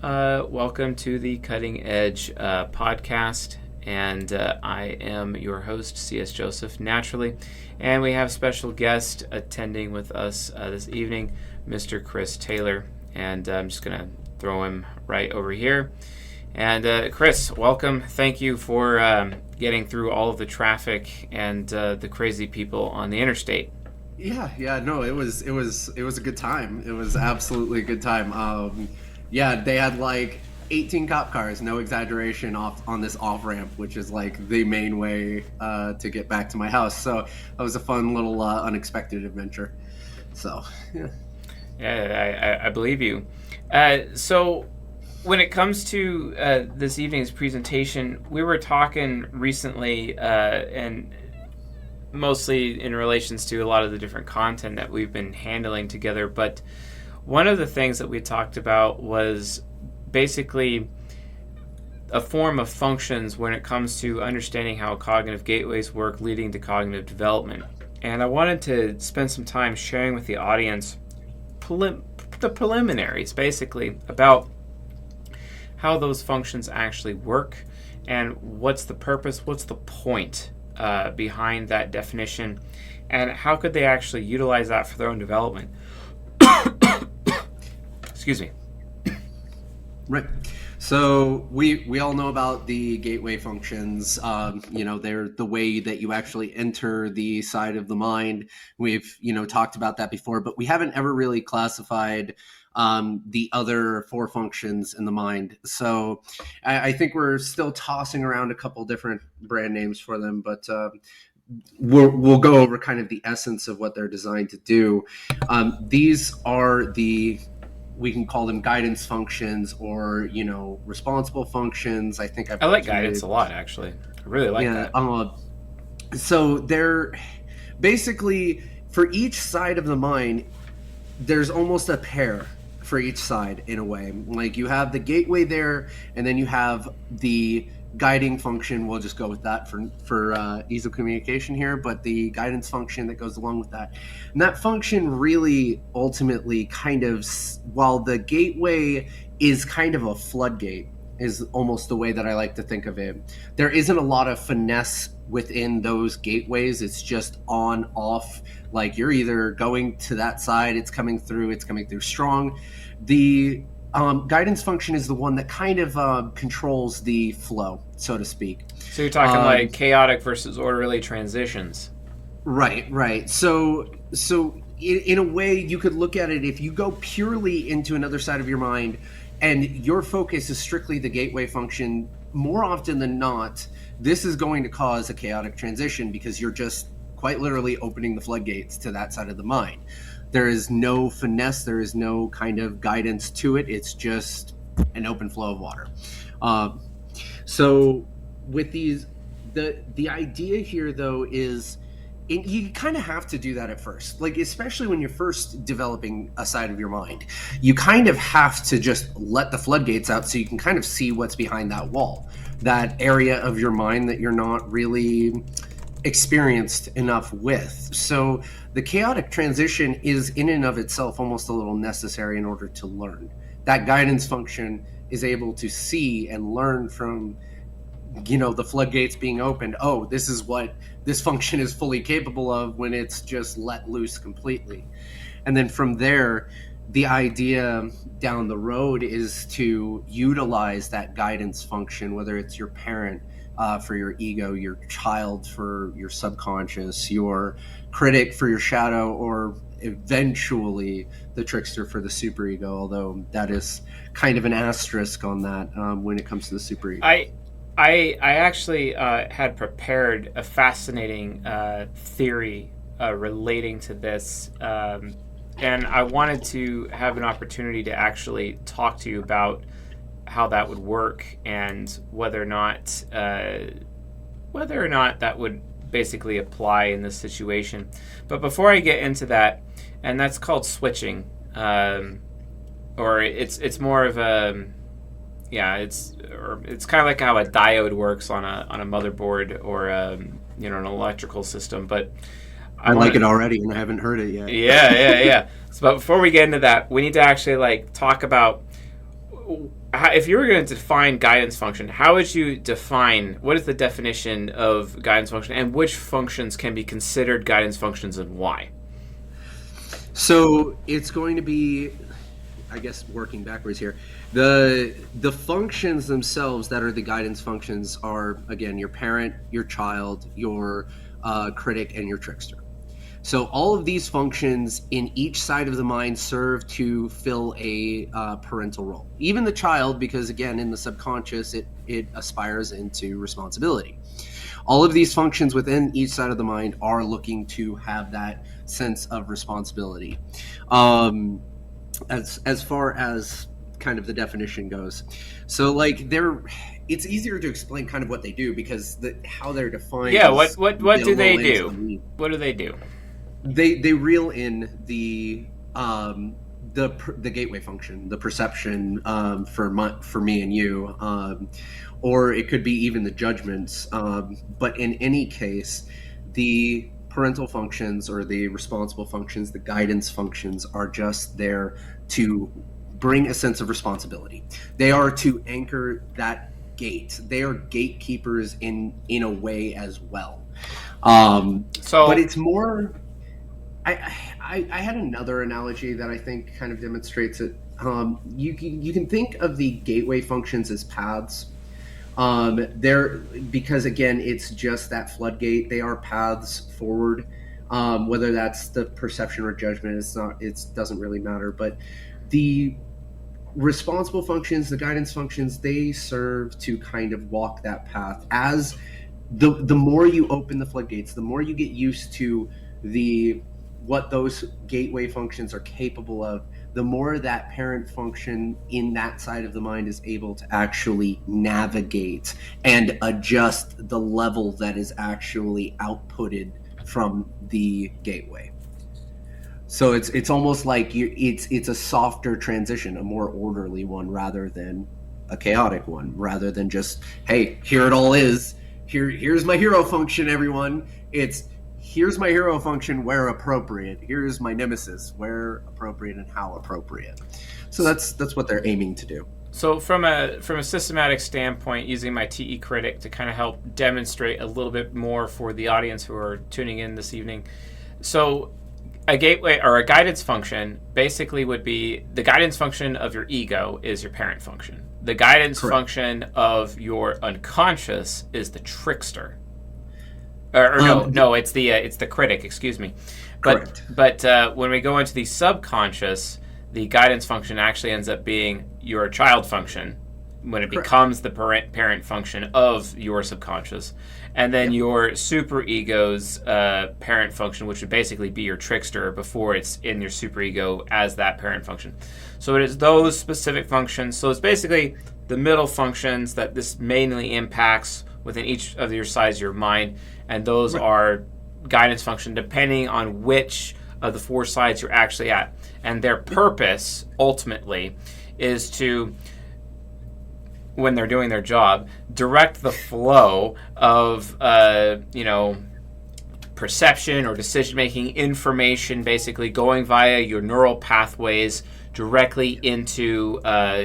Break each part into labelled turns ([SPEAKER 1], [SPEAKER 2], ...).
[SPEAKER 1] Welcome to the Cutting Edge podcast, and I am your host, C.S. Joseph, naturally, and we have a special guest attending with us this evening, Mr. Chris Taylor, and I'm just going to throw him right over here. And Chris, welcome. Thank you for getting through all of the traffic and the crazy people on the interstate.
[SPEAKER 2] No, it was a good time. It was absolutely a good time. They had like 18 cop cars, no exaggeration, off on this off ramp, which is like the main way to get back to my house. So that was a fun little unexpected adventure. So
[SPEAKER 1] I believe you. So when it comes to this evening's presentation, we were talking recently, and mostly in relations to a lot of the different content that we've been handling together, but one of the things that we talked about was basically a form of functions when it comes to understanding how cognitive gateways work, leading to cognitive development. And I wanted to spend some time sharing with the audience the preliminaries, basically, about how those functions actually work and what's the purpose, what's the point behind that definition, and how could they actually utilize that for their own development. Excuse me.
[SPEAKER 2] Right. So we all know about the gateway functions. They're the way that you actually enter the side of the mind. We've talked about that before, but we haven't ever really classified the other four functions in the mind. So I think we're still tossing around a couple different brand names for them, but we'll go over kind of the essence of what they're designed to do. These are we can call them guidance functions or, responsible functions. I think
[SPEAKER 1] I like guidance a lot, actually. I really like that.
[SPEAKER 2] So they're basically, for each side of the mind, there's almost a pair for each side in a way. Like you have the gateway there, and then you have the guiding function. We'll just go with that for ease of communication here, but the guidance function that goes along with that. And that function really ultimately kind of, while the gateway is kind of a floodgate, is almost the way that I like to think of it. There isn't a lot of finesse within those gateways. It's just on, off. Like you're either going to that side, it's coming through strong. The guidance function is the one that kind of controls the flow, so to speak.
[SPEAKER 1] So you're talking like chaotic versus orderly transitions.
[SPEAKER 2] Right. So in a way, you could look at it, if you go purely into another side of your mind and your focus is strictly the gateway function, more often than not, this is going to cause a chaotic transition because you're just quite literally opening the floodgates to that side of the mind. There is no finesse. There is no kind of guidance to it. It's just an open flow of water. So with these, the idea here, though, is you kind of have to do that at first. Like, especially when you're first developing a side of your mind, you kind of have to just let the floodgates out so you can kind of see what's behind that wall, that area of your mind that you're not really experienced enough with. So the chaotic transition is in and of itself almost a little necessary in order to learn. That guidance function is able to see and learn from, the floodgates being opened. Oh, this is what this function is fully capable of when it's just let loose completely. And then from there, the idea down the road is to utilize that guidance function, whether it's your parent for your ego, your child for your subconscious, your critic for your shadow, or eventually the trickster for the superego, although that is kind of an asterisk on that when it comes to the superego.
[SPEAKER 1] I actually had prepared a fascinating theory relating to this, and I wanted to have an opportunity to actually talk to you about how that would work and whether or not that would basically apply in this situation. But before I get into that, and that's called switching, or it's more of a it's kind of like how a diode works on a motherboard or an electrical system. But
[SPEAKER 2] I like it already, and I haven't heard it yet.
[SPEAKER 1] Yeah. So, but before we get into that, we need to actually talk about if you were going to define guidance function, how would you define, what is the definition of guidance function, and which functions can be considered guidance functions and why?
[SPEAKER 2] So it's going to be, I guess, working backwards here. The functions themselves that are the guidance functions are, again, your parent, your child, your critic, and your trickster. So all of these functions in each side of the mind serve to fill a parental role. Even the child, because again, in the subconscious, it aspires into responsibility. All of these functions within each side of the mind are looking to have that sense of responsibility. As far as kind of the definition goes, so like it's easier to explain kind of what they do because how they're defined.
[SPEAKER 1] Yeah, what do they do? What do they do?
[SPEAKER 2] They reel in the gateway function, the perception for me and you, or it could be even the judgments. But in any case, the parental functions or the responsible functions, the guidance functions are just there to bring a sense of responsibility. They are to anchor that gate. They are gatekeepers in a way as well. But it's more. I had another analogy that I think kind of demonstrates it. You can think of the gateway functions as paths. Because again, it's just that floodgate. They are paths forward. Whether that's the perception or judgment, it doesn't really matter. But the responsible functions, the guidance functions, they serve to kind of walk that path. As the more you open the floodgates, the more you get used to what those gateway functions are capable of, the more that parent function in that side of the mind is able to actually navigate and adjust the level that is actually outputted from the gateway. So it's almost like it's a softer transition, a more orderly one rather than a chaotic one, rather than just, hey, here it all is. Here's my hero function, everyone. It's here's my hero function where appropriate. Here's my nemesis where appropriate and how appropriate. So that's what they're aiming to do.
[SPEAKER 1] So from a systematic standpoint, using my TE critic to kind of help demonstrate a little bit more for the audience who are tuning in this evening. So a gateway or a guidance function basically would be the guidance function of your ego is your parent function. The guidance
[SPEAKER 2] Correct.
[SPEAKER 1] function of your unconscious is the trickster. No, it's the critic. Excuse me.
[SPEAKER 2] Correct.
[SPEAKER 1] But when we go into the subconscious, the guidance function actually ends up being your child function when it becomes the parent function of your subconscious, and then your superego's parent function, which would basically be your trickster before it's in your superego as that parent function. So it is those specific functions. So it's basically the middle functions that this mainly impacts within each of your sides of your mind, and those are guidance function depending on which of the four sides you're actually at. And their purpose ultimately is to, when they're doing their job, direct the flow of perception or decision-making information, basically going via your neural pathways directly into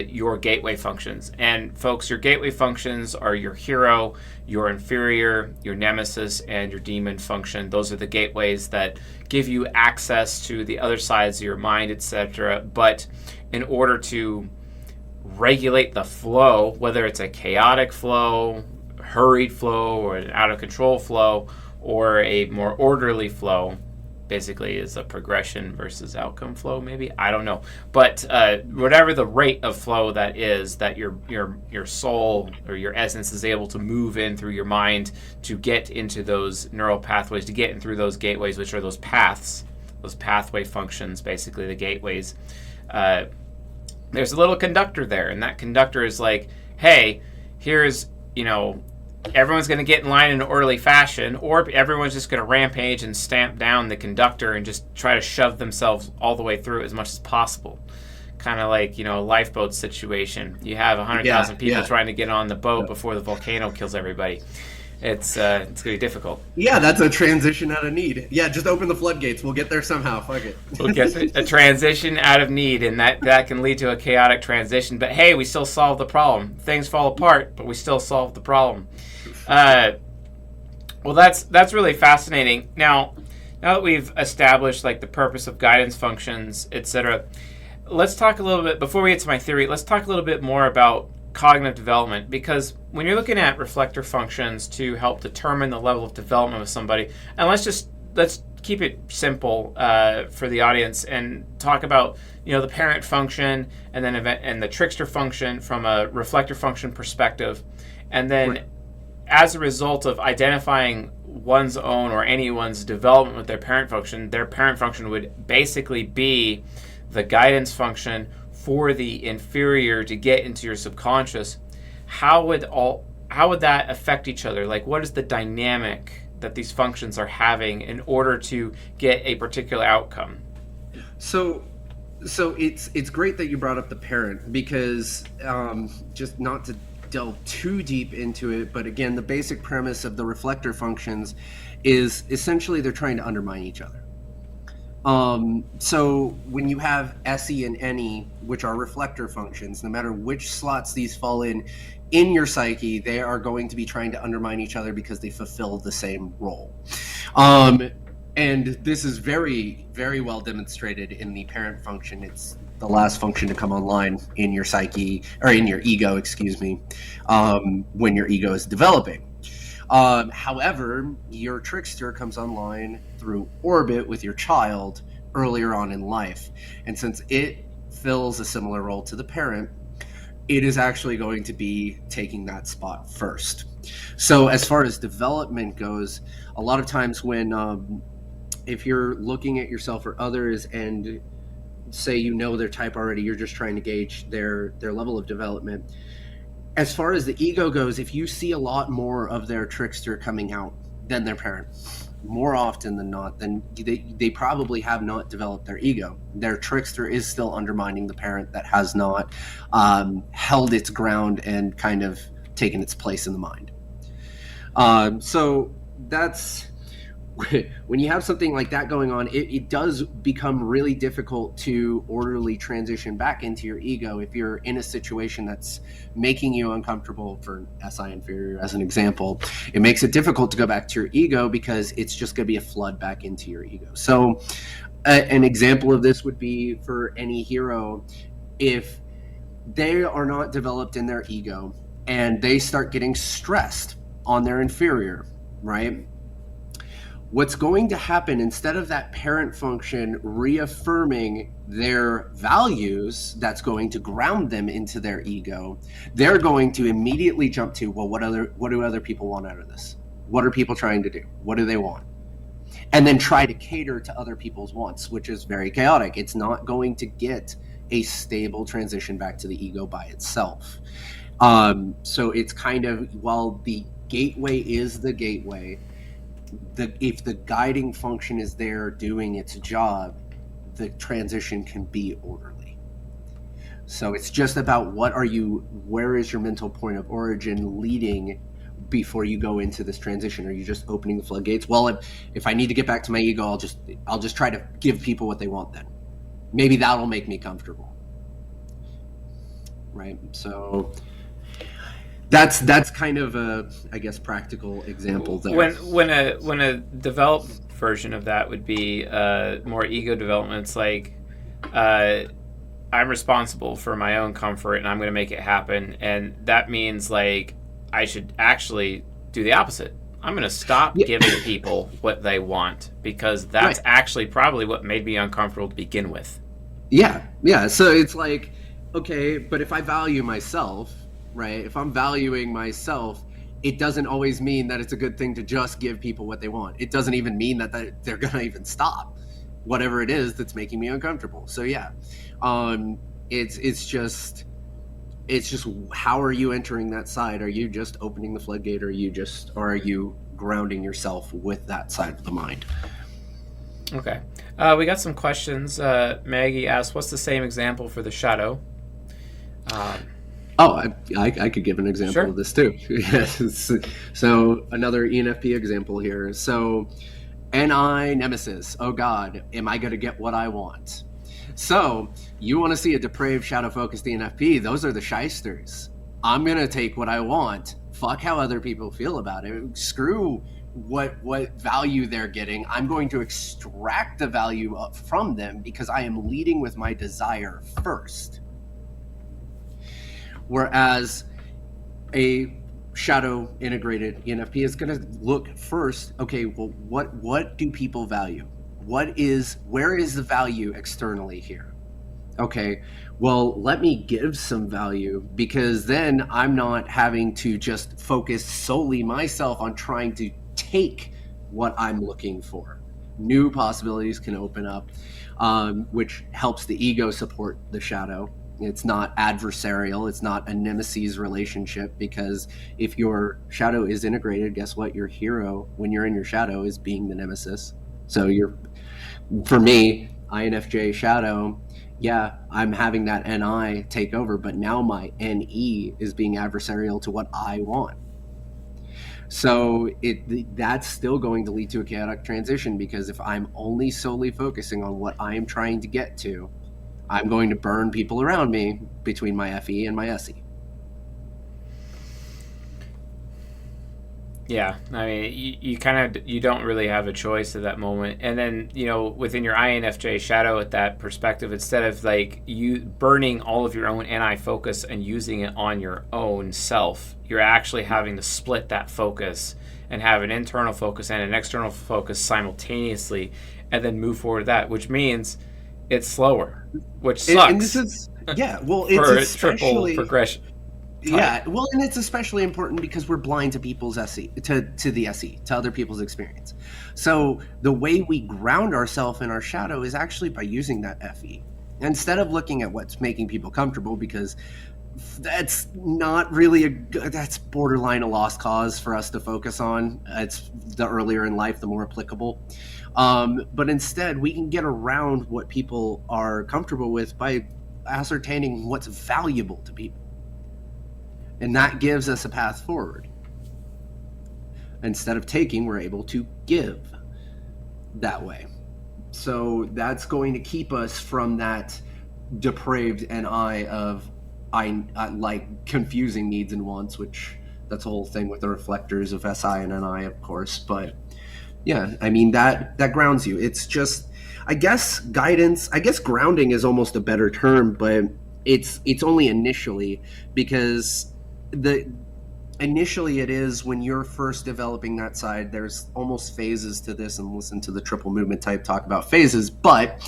[SPEAKER 1] your gateway functions. And folks, your gateway functions are your hero, your inferior, your nemesis, and your demon function. Those are the gateways that give you access to the other sides of your mind, etc. But in order to regulate the flow, whether it's a chaotic flow, hurried flow, or an out of control flow, or a more orderly flow, basically is a progression versus outcome flow, maybe, I don't know, but whatever the rate of flow that is, that your soul or your essence is able to move in through your mind to get into those neural pathways, to get in through those gateways, which are those paths, those pathway functions, basically the gateways. There's a little conductor there, and that conductor is like, hey, here's, everyone's going to get in line in an orderly fashion, or everyone's just going to rampage and stamp down the conductor and just try to shove themselves all the way through as much as possible. Kind of like, a lifeboat situation. You have 100,000 people trying to get on the boat before the volcano kills everybody. it's going to be difficult.
[SPEAKER 2] Yeah, that's a transition out of need. Yeah, just open the floodgates. We'll get there somehow. Fuck it.
[SPEAKER 1] We'll get a transition out of need, and that can lead to a chaotic transition. But hey, we still solve the problem. Things fall apart, but we still solve the problem. Well, that's really fascinating. Now that we've established like the purpose of guidance functions, etc., let's talk a little bit, before we get to my theory, let's talk a little bit more about cognitive development, because when you're looking at reflector functions to help determine the level of development of somebody, and let's keep it simple for the audience and talk about the parent function and then and the trickster function from a reflector function perspective, and then
[SPEAKER 2] Right.
[SPEAKER 1] as a result of identifying one's own or anyone's development with their parent function would basically be the guidance function for the inferior to get into your subconscious. How would that affect each other? Like, what is the dynamic that these functions are having in order to get a particular outcome?
[SPEAKER 2] So it's great that you brought up the parent, because just not to delve too deep into it, but again, the basic premise of the reflector functions is essentially they're trying to undermine each other. So when you have SE and NE, which are reflector functions, no matter which slots these fall in your psyche, they are going to be trying to undermine each other because they fulfill the same role. And this is very, very well demonstrated in the parent function. It's the last function to come online in your psyche, or in your ego, excuse me, when your ego is developing. However, your trickster comes online through orbit with your child earlier on in life. And since it fills a similar role to the parent, it is actually going to be taking that spot first. So as far as development goes, a lot of times when, if you're looking at yourself or others and say their type already, you're just trying to gauge their level of development. As far as the ego goes, if you see a lot more of their trickster coming out than their parent, more often than not, then they probably have not developed their ego. Their trickster is still undermining the parent that has not held its ground and kind of taken its place in the mind. So that's when you have something like that going on, it does become really difficult to orderly transition back into your ego if you're in a situation that's making you uncomfortable. For SI inferior as an example, it makes it difficult to go back to your ego because it's just going to be a flood back into your ego. So an example of this would be for any hero, if they are not developed in their ego and they start getting stressed on their inferior, right? What's going to happen, instead of that parent function reaffirming their values that's going to ground them into their ego, they're going to immediately jump to, well, what do other people want out of this? What are people trying to do? What do they want? And then try to cater to other people's wants, which is very chaotic. It's not going to get a stable transition back to the ego by itself. So it's kind of, while the gateway is the gateway, if the guiding function is there doing its job, the transition can be orderly. So it's just about where is your mental point of origin leading before you go into this transition? Are you just opening the floodgates? Well, if I need to get back to my ego, I'll just try to give people what they want then. Maybe that'll make me comfortable. Right? So that's kind of a, I guess, practical example there.
[SPEAKER 1] When a developed version of that would be more ego development. It's like I'm responsible for my own comfort and I'm going to make it happen, and that means like I should actually do the opposite. I'm going to stop giving people what they want, because that's actually probably what made me uncomfortable to begin with.
[SPEAKER 2] Yeah. So it's like, okay, but if I value myself, right? If I'm valuing myself, it doesn't always mean that it's a good thing to just give people what they want. It doesn't even mean that they're going to even stop whatever it is that's making me uncomfortable. So yeah, it's just how are you entering that side? Are you just opening the floodgate, or are you grounding yourself with that side of the mind?
[SPEAKER 1] Okay. We got some questions. Maggie asked, what's the same example for the shadow?
[SPEAKER 2] Oh, I could give an example
[SPEAKER 1] Sure.
[SPEAKER 2] of this too. Yes. So another ENFP example here. So NI Nemesis. Oh God, am I going to get what I want? So you want to see a depraved shadow focused ENFP? Those are the shysters. I'm going to take what I want. Fuck how other people feel about it. Screw what value they're getting. I'm going to extract the value from them because I am leading with my desire first. Whereas a shadow integrated ENFP is going to look first, okay, well, what do people value? Where is the value externally here? Okay, well, let me give some value, because then I'm not having to just focus solely myself on trying to take what I'm looking for. New possibilities can open up, which helps the ego support the shadow. It's not adversarial. It's not a nemesis relationship, because if your shadow is integrated, guess what? Your hero, when you're in your shadow, is being the nemesis. So for me, INFJ shadow, yeah, I'm having that NI take over, but now my NE is being adversarial to what I want. So that's still going to lead to a chaotic transition, because if I'm only solely focusing on what I am trying to get to, I'm going to burn people around me between my FE and my SE.
[SPEAKER 1] Yeah, I mean, you don't really have a choice at that moment. And then, within your INFJ shadow, at that perspective, instead of like you burning all of your own NI focus and using it on your own self, you're actually having to split that focus and have an internal focus and an external focus simultaneously, and then move forward with that, which means it's slower, which sucks.
[SPEAKER 2] And this is, well,
[SPEAKER 1] it's triple progression.
[SPEAKER 2] Yeah, well, and it's especially important because we're blind to people's SE, to the SE, to other people's experience. So the way we ground ourselves in our shadow is actually by using that FE. Instead of looking at what's making people comfortable, because that's not really that's borderline a lost cause for us to focus on. It's the earlier in life, the more applicable. But instead, we can get around what people are comfortable with by ascertaining what's valuable to people. And that gives us a path forward. Instead of taking, we're able to give that way. So that's going to keep us from that depraved NI of I like confusing needs and wants, which that's the whole thing with the reflectors of SI and NI, of course. But yeah, I mean, that grounds you. It's just, I guess grounding is almost a better term, but it's only initially, because initially it is when you're first developing that side. There's almost phases to this, and listen to the triple movement type talk about phases, but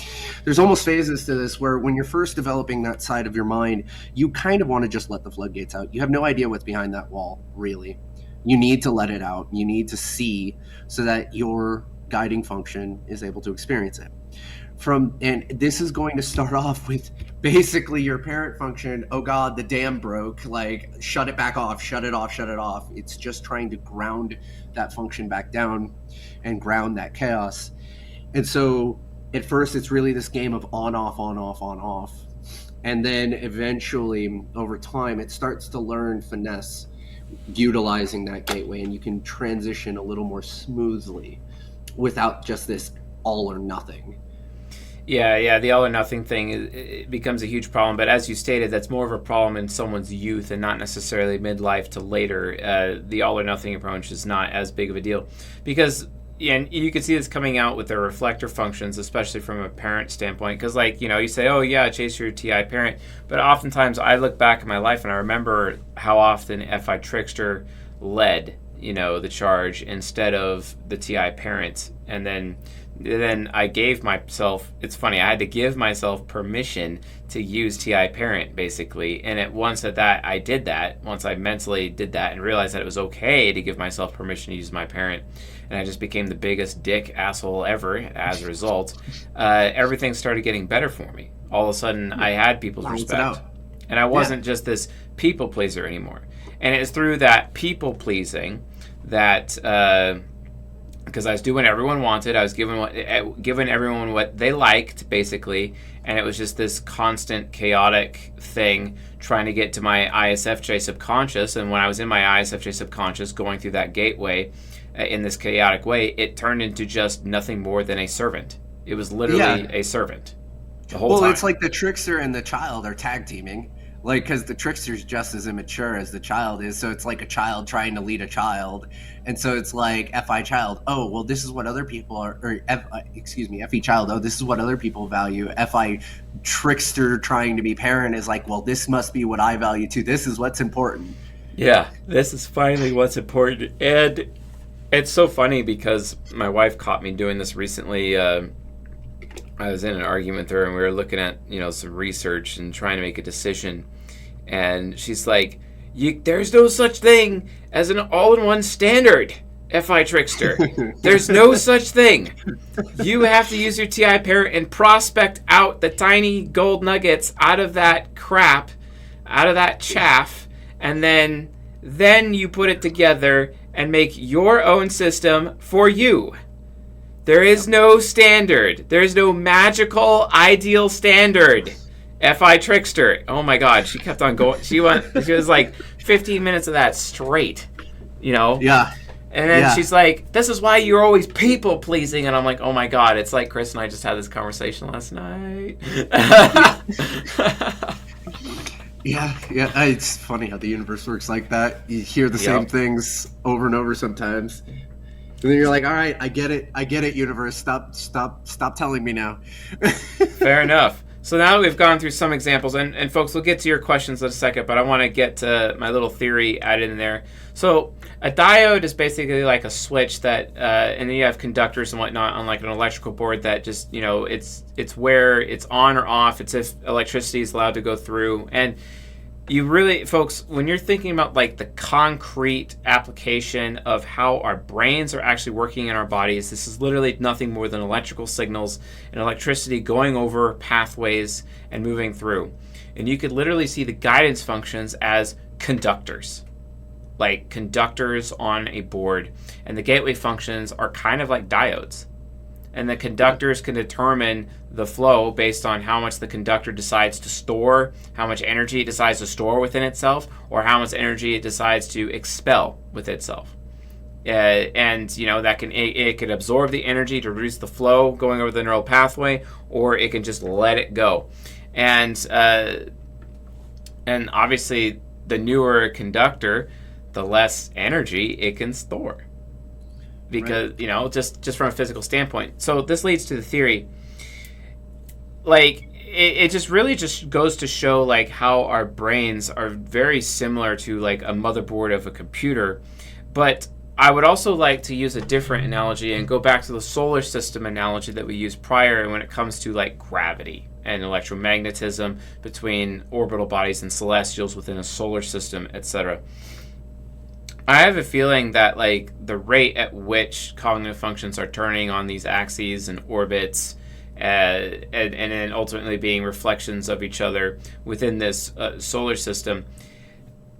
[SPEAKER 2] there's almost phases to this where when you're first developing that side of your mind, you kind of want to just let the floodgates out. You have no idea what's behind that wall, really. You need to let it out. You need to see so that your guiding function is able to experience it. And this is going to start off with basically your parent function. Oh God, the dam broke. Like, shut it back off, shut it off, shut it off. It's just trying to ground that function back down and ground that chaos. And so at first it's really this game of on, off, on, off, on, off. And then eventually over time, it starts to learn finesse, utilizing that gateway, and you can transition a little more smoothly without just this all or nothing.
[SPEAKER 1] Yeah, the all or nothing thing, it becomes a huge problem. But as you stated, that's more of a problem in someone's youth and not necessarily midlife to later. The all or nothing approach is not as big of a deal, because, and you can see this coming out with the reflector functions, especially from a parent standpoint. Because, like, you say, oh yeah, chase your TI parent, but oftentimes I look back in my life and I remember how often FI trickster led, the charge instead of the TI parent, and then I gave myself, it's funny, I had to give myself permission to use TI parent, basically. And once I mentally did that and realized that it was okay to give myself permission to use my parent, and I just became the biggest dick asshole ever as a result, everything started getting better for me. All of a sudden, I had people's respect. And I wasn't just this people pleaser anymore. And it's through that people pleasing that because I was doing what everyone wanted. I was giving everyone what they liked, basically, and it was just this constant chaotic thing trying to get to my ISFJ subconscious. And when I was in my ISFJ subconscious, going through that gateway in this chaotic way, it turned into just nothing more than a servant. It was literally a servant the whole time.
[SPEAKER 2] Well, it's like the trickster and the child are tag teaming. Like, because the trickster's just as immature as the child is, so it's like a child trying to lead a child, and so it's like FI child. Oh, well, this is what other people are, or FE child. Oh, this is what other people value. FI trickster trying to be parent is like, well, this must be what I value too. This is what's important.
[SPEAKER 1] Yeah, this is finally what's important, and it's so funny because my wife caught me doing this recently. I was in an argument with her, and we were looking at, some research and trying to make a decision. And she's like, there's no such thing as an all-in-one standard, FI Trickster. There's no such thing. You have to use your TI parent and prospect out the tiny gold nuggets out of that crap, out of that chaff, and then you put it together and make your own system for you. There is no standard. There is no magical ideal standard. FI Trickster. Oh my God, she kept on going. She was like 15 minutes of that straight,
[SPEAKER 2] Yeah.
[SPEAKER 1] And then she's like, this is why you're always people pleasing. And I'm like, oh my God, it's like Chris and I just had this conversation last night.
[SPEAKER 2] Yeah. It's funny how the universe works like that. You hear the same things over and over sometimes. And then you're like, all right, I get it, universe. Stop telling me now.
[SPEAKER 1] Fair enough. So now that we've gone through some examples, and folks, we'll get to your questions in a second, but I want to get to my little theory added in there. So a diode is basically like a switch that, and then you have conductors and whatnot on like an electrical board that just, it's where it's on or off. It's if electricity is allowed to go through. And you really, folks, when you're thinking about like the concrete application of how our brains are actually working in our bodies, this is literally nothing more than electrical signals and electricity going over pathways and moving through. And you could literally see the guidance functions as conductors, like conductors on a board. And the gateway functions are kind of like diodes. And the conductors can determine the flow based on how much the conductor decides to store, how much energy it decides to store within itself, or how much energy it decides to expel with itself. And that it can absorb the energy to reduce the flow going over the neural pathway, or it can just let it go. And obviously, the newer a conductor, the less energy it can store. Because, just from a physical standpoint. So this leads to the theory. Like, it just really just goes to show, like, how our brains are very similar to, like, a motherboard of a computer. But I would also like to use a different analogy and go back to the solar system analogy that we used prior when it comes to, like, gravity and electromagnetism between orbital bodies and celestials within a solar system, etc. I have a feeling that, like, the rate at which cognitive functions are turning on these axes and orbits and then ultimately being reflections of each other within this solar system,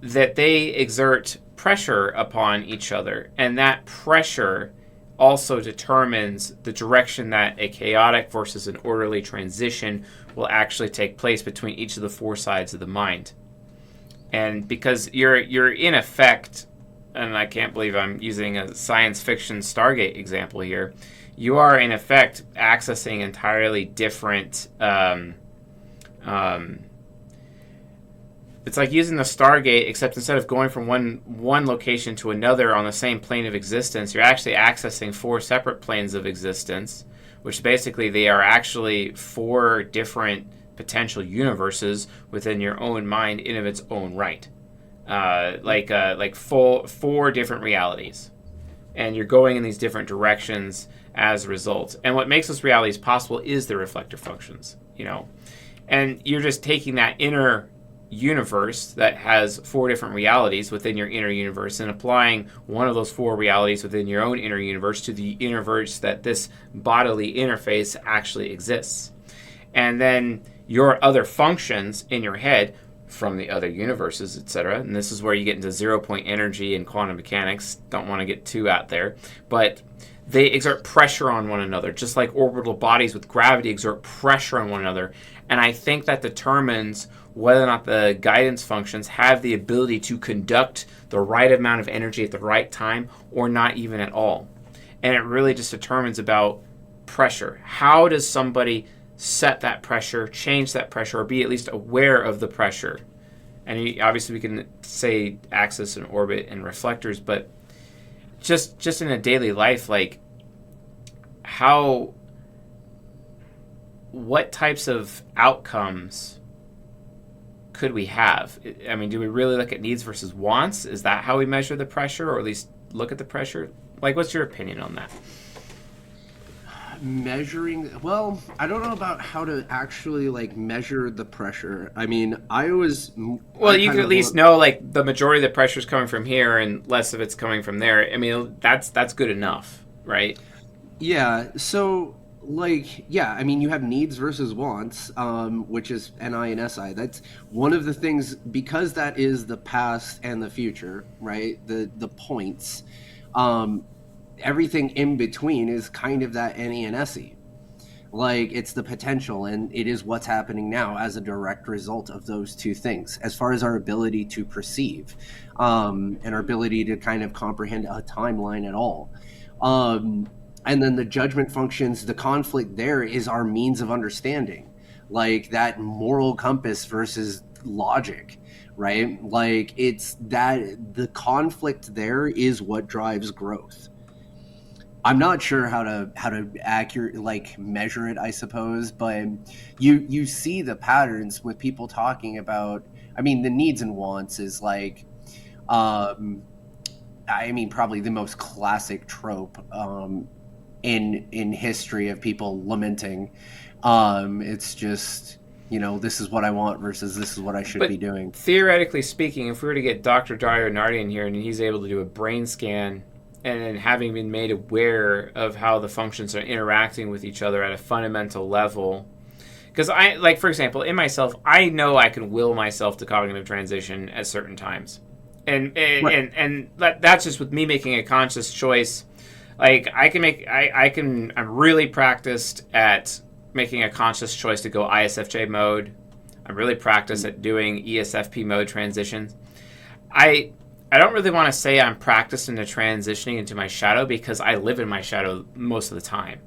[SPEAKER 1] that they exert pressure upon each other. And that pressure also determines the direction that a chaotic versus an orderly transition will actually take place between each of the four sides of the mind. And because you're in effect, and I can't believe I'm using a science fiction Stargate example here, you are in effect accessing entirely different, it's like using the Stargate, except instead of going from one location to another on the same plane of existence, you're actually accessing four separate planes of existence, which basically they are actually four different potential universes within your own mind in of its own right. Like four different realities, and you're going in these different directions as a result. And what makes those realities possible is the reflector functions, and you're just taking that inner universe that has four different realities within your inner universe and applying one of those four realities within your own inner universe to the universe that this bodily interface actually exists. And then your other functions in your head from the other universes, etc. And this is where you get into 0 point energy and quantum mechanics. Don't want to get too out there, but they exert pressure on one another, just like orbital bodies with gravity exert pressure on one another. And I think that determines whether or not the guidance functions have the ability to conduct the right amount of energy at the right time, or not even at all. And it really just determines about pressure. How does somebody set that pressure, change that pressure, or be at least aware of the pressure? And obviously we can say axis and orbit and reflectors, but just in a daily life, like what types of outcomes could we have? I mean, do we really look at needs versus wants? Is that how we measure the pressure, or at least look at the pressure? Like, what's your opinion on that?
[SPEAKER 2] Measuring, well, I don't know about how to actually like measure the pressure. I mean, you can
[SPEAKER 1] at least know like the majority of the pressure is coming from here and less of it's coming from there. I mean, that's good enough, right?
[SPEAKER 2] Yeah, so like, yeah, I mean, you have needs versus wants, which is NI and SI. That's one of the things, because that is the past and the future, right? The points. Everything in between is kind of that NE and SE. Like, it's the potential, and it is what's happening now as a direct result of those two things, as far as our ability to perceive, and our ability to kind of comprehend a timeline at all. And then the judgment functions, the conflict there is our means of understanding, like that moral compass versus logic, right? Like, it's that the conflict there is what drives growth. I'm not sure how to accurately like measure it, I suppose, but you see the patterns with people talking about. I mean, the needs and wants is like, I mean, probably the most classic trope in history of people lamenting. It's just, this is what I want versus this is what I should be doing.
[SPEAKER 1] Theoretically speaking, if we were to get Dr. Dario Nardi in here and he's able to do a brain scan, and having been made aware of how the functions are interacting with each other at a fundamental level, because for example, in myself, I know I can will myself to cognitive transition at certain times, and right. and that's just with me making a conscious choice. Like, I'm really practiced at making a conscious choice to go ISFJ mode. I'm really practiced at doing ESFP mode transitions. I don't really want to say I'm practiced into transitioning into my shadow, because I live in my shadow most of the time.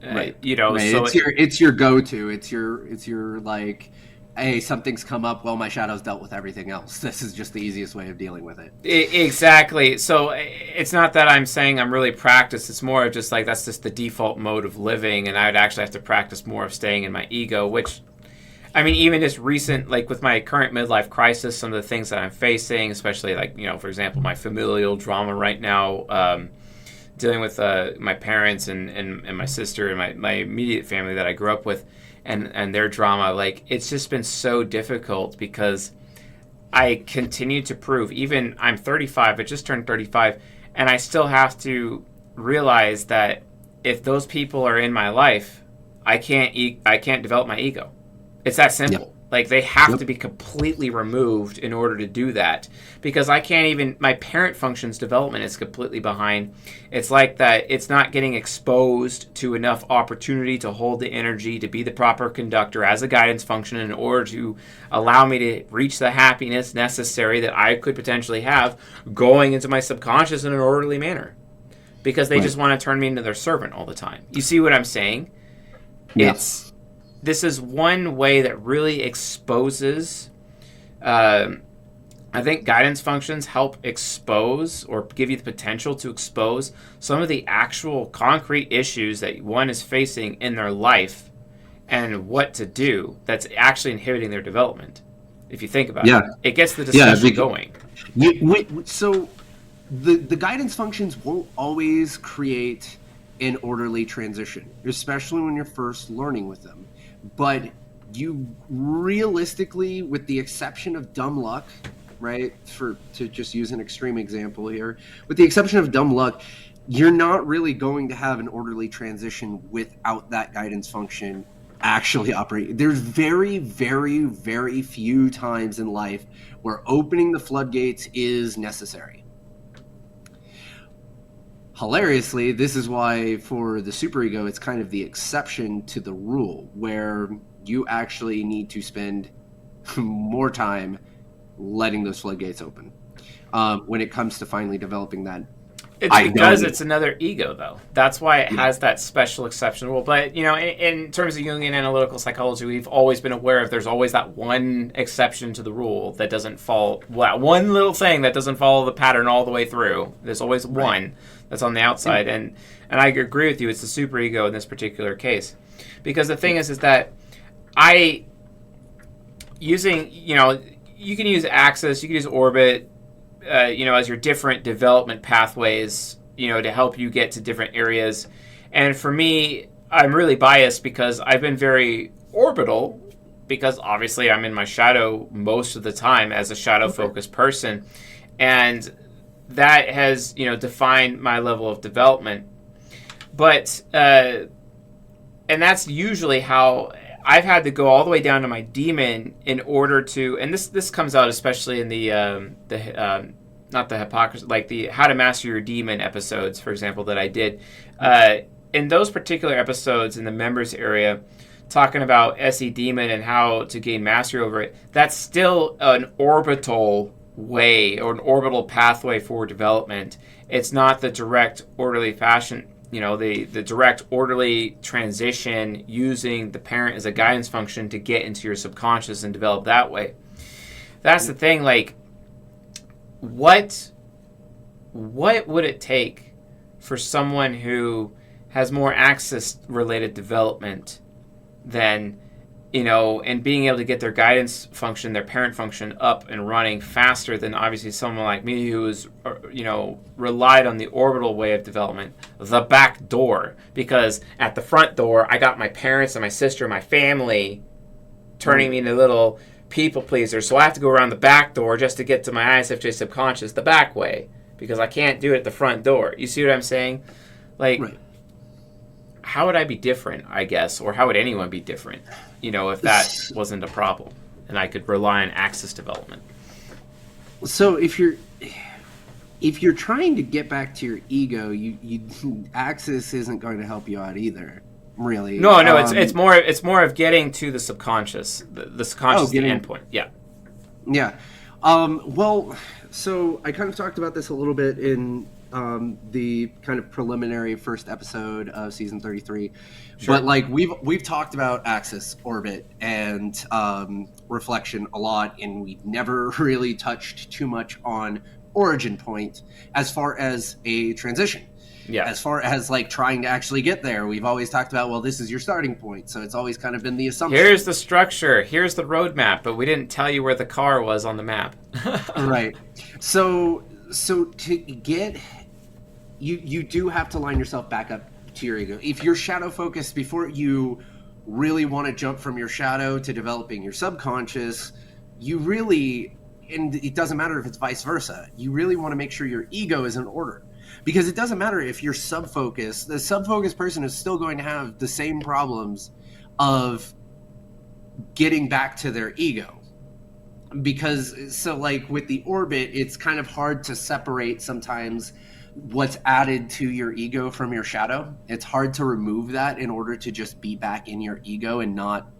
[SPEAKER 2] Right.
[SPEAKER 1] Right.
[SPEAKER 2] So it's your go-to. It's your like, hey, something's come up. Well, my shadow's dealt with everything else. This is just the easiest way of dealing with it.
[SPEAKER 1] Exactly. So it's not that I'm saying I'm really practiced. It's more of just like, that's just the default mode of living, and I would actually have to practice more of staying in my ego, which, I mean, even just recent, like with my current midlife crisis, some of the things that I'm facing, especially like, for example, my familial drama right now, dealing with my parents and my sister and my immediate family that I grew up with, and their drama, like, it's just been so difficult, because I continue to prove, even I'm 35, I just turned 35, and I still have to realize that if those people are in my life, I can't develop my ego. It's that simple. Yep. Like, they have to be completely removed in order to do that, because I can't even, my parent functions development is completely behind. It's like that it's not getting exposed to enough opportunity to hold the energy, to be the proper conductor as a guidance function in order to allow me to reach the happiness necessary that I could potentially have going into my subconscious in an orderly manner, because they just want to turn me into their servant all the time. You see what I'm saying?
[SPEAKER 2] Yeah.
[SPEAKER 1] This is one way that really exposes, I think guidance functions help expose, or give you the potential to expose, some of the actual concrete issues that one is facing in their life, and what to do that's actually inhibiting their development. If you think about it, it gets the discussion going.
[SPEAKER 2] So the guidance functions won't always create an orderly transition, especially when you're first learning with them. But you realistically, with the exception of dumb luck, right, to just use an extreme example here, with the exception of dumb luck, you're not really going to have an orderly transition without that guidance function actually operate. There's very, very, very few times in life where opening the floodgates is necessary. Hilariously, this is why for the superego, it's kind of the exception to the rule, where you actually need to spend more time letting those floodgates open when it comes to finally developing that.
[SPEAKER 1] It's because it's another ego, though. That's why it has that special exception rule. But, in terms of Jungian analytical psychology, we've always been aware of there's always that one exception to the rule that doesn't fall, one little thing that doesn't follow the pattern all the way through. There's always one that's on the outside. And I agree with you. It's the superego in this particular case. Because the thing is that using, you can use axis, you can use orbit, as your different development pathways, to help you get to different areas. And for me, I'm really biased because I've been very orbital, because obviously I'm in my shadow most of the time as a shadow-focused person. And that has, defined my level of development. But, and that's usually how I've had to go all the way down to my demon in order to, and this comes out especially in the not the hypocrisy, like the How to Master Your Demon episodes, for example, that I did. In those particular episodes in the members area, talking about SE Demon and how to gain mastery over it, that's still an orbital way or an orbital pathway for development. It's not the direct orderly fashion, the direct orderly transition using the parent as a guidance function to get into your subconscious and develop that way. That's the thing, like, what would it take for someone who has more access related development than, and being able to get their guidance function, their parent function up and running faster than obviously someone like me who's, relied on the orbital way of development, the back door. Because at the front door, I got my parents and my sister and my family turning me into little people pleasers. So I have to go around the back door just to get to my ISFJ subconscious the back way, because I can't do it at the front door. You see what I'm saying? Like, how would I be different, I guess? Or how would anyone be different, if that wasn't a problem and I could rely on axis development?
[SPEAKER 2] So if you're trying to get back to your ego, you axis isn't going to help you out either, really.
[SPEAKER 1] No, it's more of getting to the subconscious, the subconscious the endpoint. Yeah.
[SPEAKER 2] Well, so I kind of talked about this a little bit in the kind of preliminary first episode of season 33. Sure. But like we've talked about axis, orbit, and reflection a lot, and we've never really touched too much on origin point as far as a transition.
[SPEAKER 1] Yeah.
[SPEAKER 2] As far as like trying to actually get there, we've always talked about, well, this is your starting point. So it's always kind of been the assumption.
[SPEAKER 1] Here's the structure. Here's the roadmap, but we didn't tell you where the car was on the map.
[SPEAKER 2] Right. So to get, you do have to line yourself back up to your ego. If you're shadow focused, before you really want to jump from your shadow to developing your subconscious, you really, and it doesn't matter if it's vice versa, you really want to make sure your ego is in order. Because it doesn't matter if you're sub-focused. The sub-focused person is still going to have the same problems of getting back to their ego. Because, so like with the orbit, it's kind of hard to separate sometimes what's added to your ego from your shadow. It's hard to remove that in order to just be back in your ego and not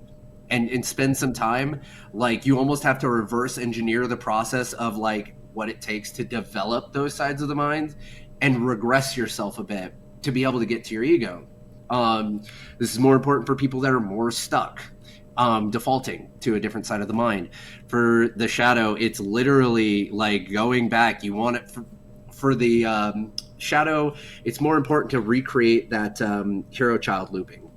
[SPEAKER 2] and spend some time. Like you almost have to reverse engineer the process of like what it takes to develop those sides of the mind and regress yourself a bit to be able to get to your ego. This is more important for people that are more stuck, defaulting to a different side of the mind. For the shadow, it's literally like going back. You want it for the shadow, it's more important to recreate that hero-child looping.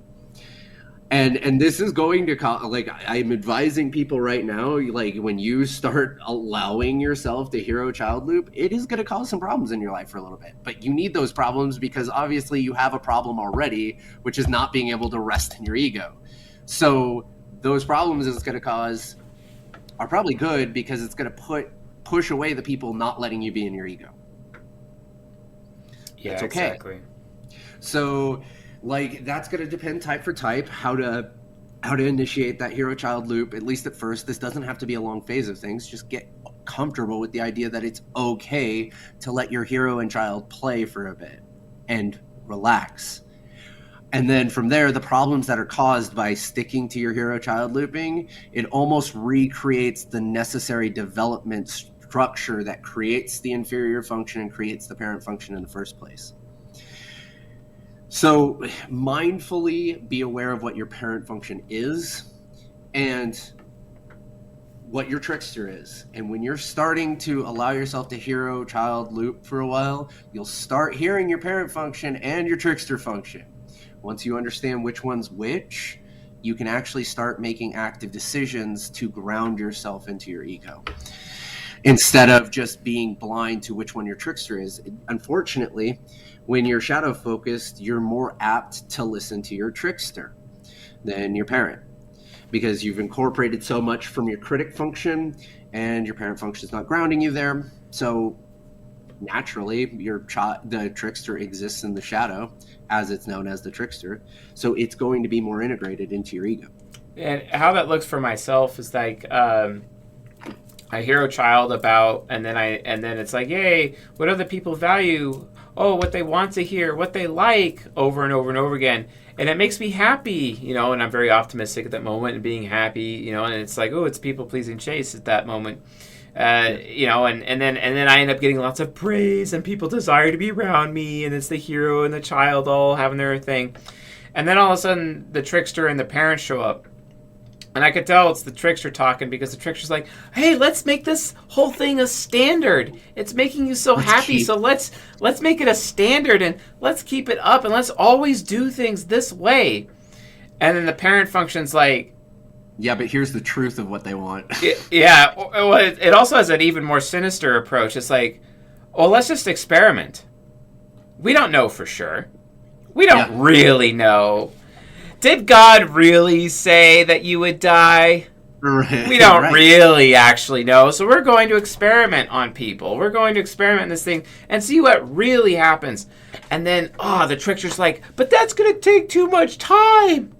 [SPEAKER 2] And this is going to like I'm advising people right now, like when you start allowing yourself the hero child loop, it is going to cause some problems in your life for a little bit. But you need those problems because obviously you have a problem already, which is not being able to rest in your ego. So those problems it's going to cause are probably good because it's going to push away the people not letting you be in your ego.
[SPEAKER 1] Yeah,
[SPEAKER 2] it's okay.
[SPEAKER 1] Exactly.
[SPEAKER 2] So like that's going to depend type for type how to how to initiate that hero-child loop, at least at first. This doesn't have to be a long phase of things. Just get comfortable with the idea that it's okay to let your hero and child play for a bit and relax. And then from there, the problems that are caused by sticking to your hero-child looping, it almost recreates the necessary development structure that creates the inferior function and creates the parent function in the first place. So mindfully be aware of what your parent function is and what your trickster is. And when you're starting to allow yourself to hero-child loop for a while, you'll start hearing your parent function and your trickster function. Once you understand which one's which, you can actually start making active decisions to ground yourself into your ego, instead of just being blind to which one your trickster is. Unfortunately, when you're shadow focused, you're more apt to listen to your trickster than your parent, because you've incorporated so much from your critic function and your parent function is not grounding you there. So naturally, the trickster exists in the shadow, as it's known as the trickster. So it's going to be more integrated into your ego.
[SPEAKER 1] And how that looks for myself is like, I hear a child about, and then it's like, yay, what other people value? Oh, what they want to hear, what they like, over and over and over again. And it makes me happy, and I'm very optimistic at that moment and being happy, and it's like, oh, it's people-pleasing chase at that moment. And then I end up getting lots of praise and people desire to be around me, and it's the hero and the child all having their thing. And then all of a sudden the trickster and the parents show up. And I could tell it's the trickster talking, because the trickster's like, hey, let's make this whole thing a standard. It's making you so happy, so let's make it a standard, and let's keep it up, and let's always do things this way. And then the parent function's like,
[SPEAKER 2] yeah, but here's the truth of what they want.
[SPEAKER 1] It also has an even more sinister approach. It's like, well, let's just experiment. We don't know for sure. We don't really know. Did God really say that you would die?
[SPEAKER 2] Right.
[SPEAKER 1] We don't really actually know. So we're going to experiment on people. We're going to experiment in this thing and see what really happens. And then, the trickster's like, but that's going to take too much time.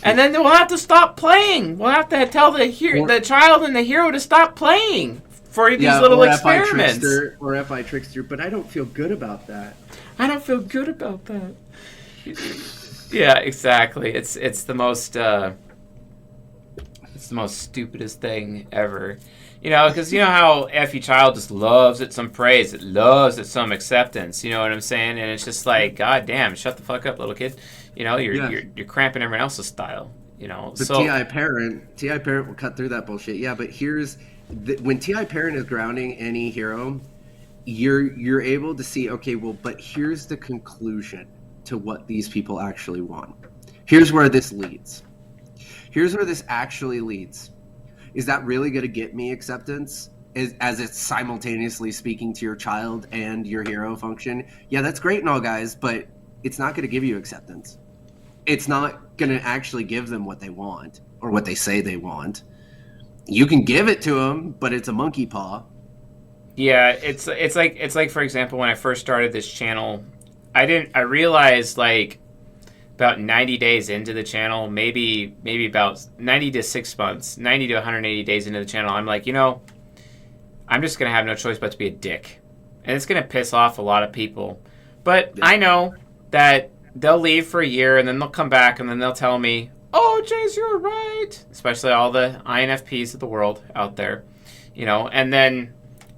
[SPEAKER 1] And then we'll have to stop playing. We'll have to tell the child and the hero to stop playing for these little experiments.
[SPEAKER 2] Or FI trickster, but I don't feel good about that.
[SPEAKER 1] I don't feel good about that. Yeah, exactly. It's the most stupidest thing ever. Because how every child just loves it some praise, it loves it some acceptance. You know what I'm saying? And it's just like, God damn, shut the fuck up, little kid. You're cramping everyone else's style.
[SPEAKER 2] But TI parent will cut through that bullshit. Yeah, but when TI parent is grounding any hero, you're able to see, okay, well, but here's the conclusion to what these people actually want. Here's where this leads. Here's where this actually leads. Is that really going to get me acceptance? As it's simultaneously speaking to your child and your hero function? Yeah, that's great and all, guys, but it's not going to give you acceptance. It's not going to actually give them what they want or what they say they want. You can give it to them, but it's a monkey paw.
[SPEAKER 1] Yeah, it's like for example, when I first started this channel, I realized like about 90 days into the channel, maybe about 90 to 6 months, 90 to 180 days into the channel, I'm like, I'm just going to have no choice but to be a dick. And it's going to piss off a lot of people. But I know that they'll leave for a year and then they'll come back and then they'll tell me, oh, Jace, you're right. Especially all the INFPs of the world out there,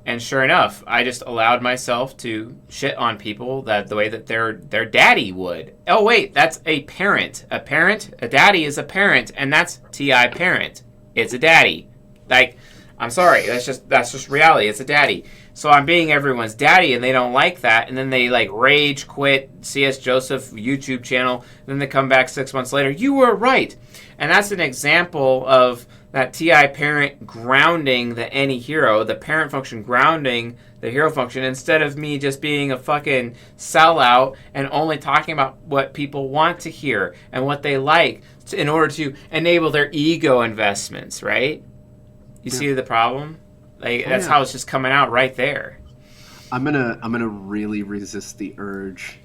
[SPEAKER 1] and sure enough, I just allowed myself to shit on people the way that their daddy would. Oh, wait, that's a parent. A daddy is a parent, and that's TI parent. It's a daddy. Like, I'm sorry, that's just reality. It's a daddy. So I'm being everyone's daddy, and they don't like that, and then they like rage quit CS Joseph YouTube channel, and then they come back 6 months later. You were right. And that's an example of that TI parent grounding the any hero, the parent function grounding the hero function, instead of me just being a fucking sellout and only talking about what people want to hear and what they like in order to enable their ego investments, right? You see the problem? That's how it's just coming out right there.
[SPEAKER 2] I'm gonna really resist the urge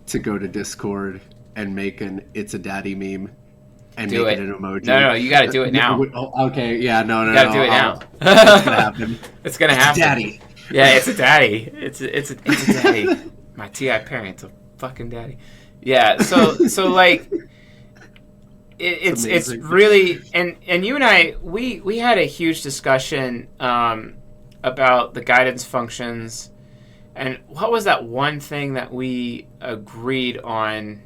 [SPEAKER 2] to go to Discord and make an "it's a daddy" meme. and
[SPEAKER 1] Do
[SPEAKER 2] make
[SPEAKER 1] it.
[SPEAKER 2] it an emoji.
[SPEAKER 1] No, you got to do it now.
[SPEAKER 2] Okay, yeah, no,
[SPEAKER 1] You got to do it now.
[SPEAKER 2] It's gonna happen.
[SPEAKER 1] It's gonna happen.
[SPEAKER 2] Daddy.
[SPEAKER 1] Yeah, it's a daddy. It's a daddy. My TI parent's a fucking daddy. Yeah. So like, it's really and you and I we had a huge discussion about the guidance functions, and what was that one thing that we agreed on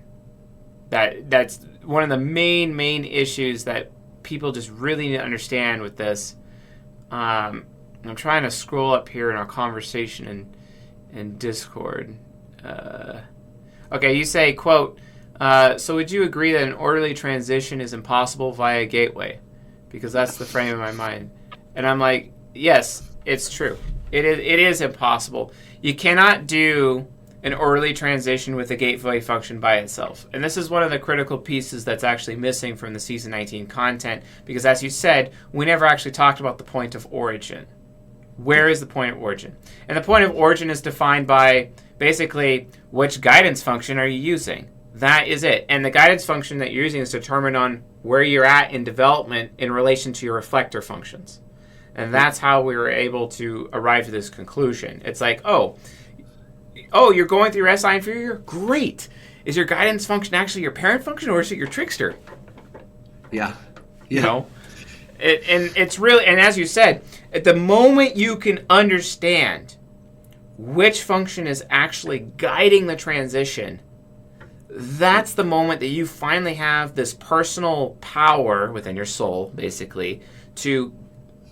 [SPEAKER 1] that's one of the main issues that people just really need to understand with this. I'm trying to scroll up here in our conversation in Discord. Okay, you say, quote, so would you agree that an orderly transition is impossible via a gateway? Because that's the frame of my mind. And I'm like, yes, it's true. It is impossible. You cannot do an orderly transition with a gateway function by itself. And this is one of the critical pieces that's actually missing from the Season 19 content, because as you said, we never actually talked about the point of origin. Where is the point of origin? And the point of origin is defined by basically which guidance function are you using. That is it. And the guidance function that you're using is determined on where you're at in development in relation to your reflector functions. And that's how we were able to arrive to this conclusion. It's like, oh, you're going through your SI inferior? Great. Is your guidance function actually your parent function, or is it your trickster?
[SPEAKER 2] Yeah.
[SPEAKER 1] You know? And it's really, and as you said, at the moment you can understand which function is actually guiding the transition, that's the moment that you finally have this personal power within your soul, basically, to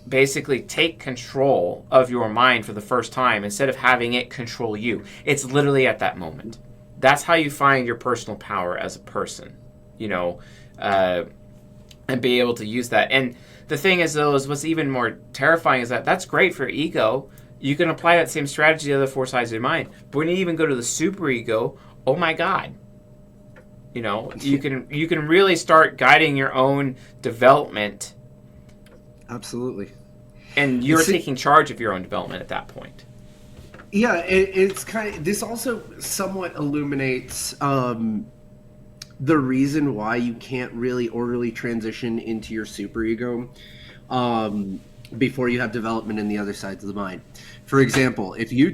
[SPEAKER 1] basically take control of your mind for the first time instead of having it control you. It's literally at that moment. That's how you find your personal power as a person, and be able to use that. And the thing is, though, is what's even more terrifying is that that's great for ego. You can apply that same strategy to the other four sides of your mind. But when you even go to the superego, oh my God. You can really start guiding your own development.
[SPEAKER 2] Absolutely.
[SPEAKER 1] And you're taking charge of your own development at that point.
[SPEAKER 2] Yeah, it's kind of, this also somewhat illuminates the reason why you can't really orderly transition into your superego before you have development in the other sides of the mind. For example, if your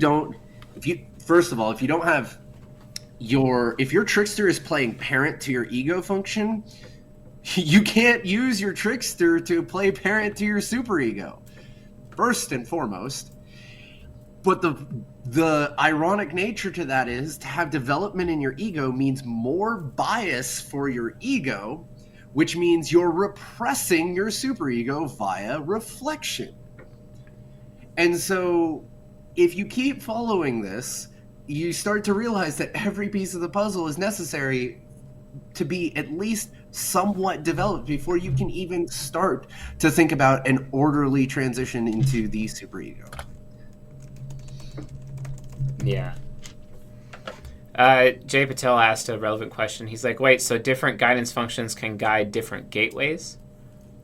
[SPEAKER 2] trickster is playing parent to your ego function, you can't use your trickster to play parent to your superego, first and foremost. But the ironic nature to that is to have development in your ego means more bias for your ego, which means you're repressing your superego via reflection. And so if you keep following this, you start to realize that every piece of the puzzle is necessary to be at least somewhat developed before you can even start to think about an orderly transition into the superego.
[SPEAKER 1] Yeah. Jay Patel asked a relevant question. He's like, wait, so different guidance functions can guide different gateways?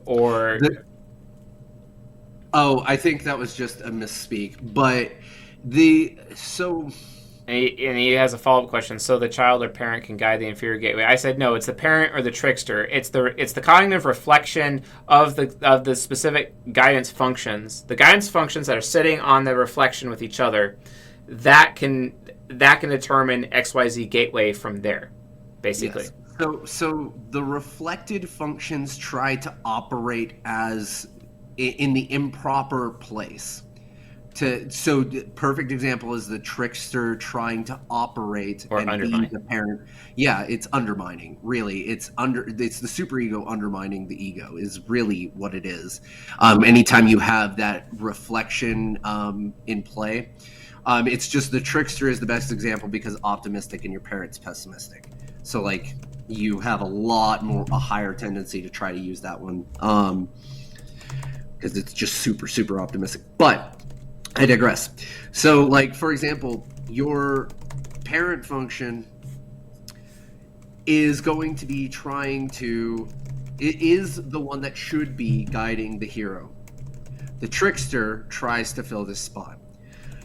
[SPEAKER 1] Or...
[SPEAKER 2] I think that was just a misspeak. But
[SPEAKER 1] And he has a follow-up question. So the child or parent can guide the inferior gateway. I said no. It's the parent or the trickster. It's the cognitive reflection of the specific guidance functions. The guidance functions that are sitting on the reflection with each other, that can determine XYZ gateway from there, basically.
[SPEAKER 2] Yes. So the reflected functions try to operate as in the improper place. So the perfect example is the trickster trying to operate
[SPEAKER 1] or
[SPEAKER 2] and
[SPEAKER 1] undermine
[SPEAKER 2] the parent. Yeah, it's undermining. Really, it's the superego undermining the ego is really what it is. Anytime you have that reflection in play, it's just the trickster is the best example because optimistic and your parent's pessimistic. So like you have a higher tendency to try to use that one because it's just super optimistic. But I digress. So, like, for example, your parent function is going to be it is the one that should be guiding the hero. The trickster tries to fill this spot.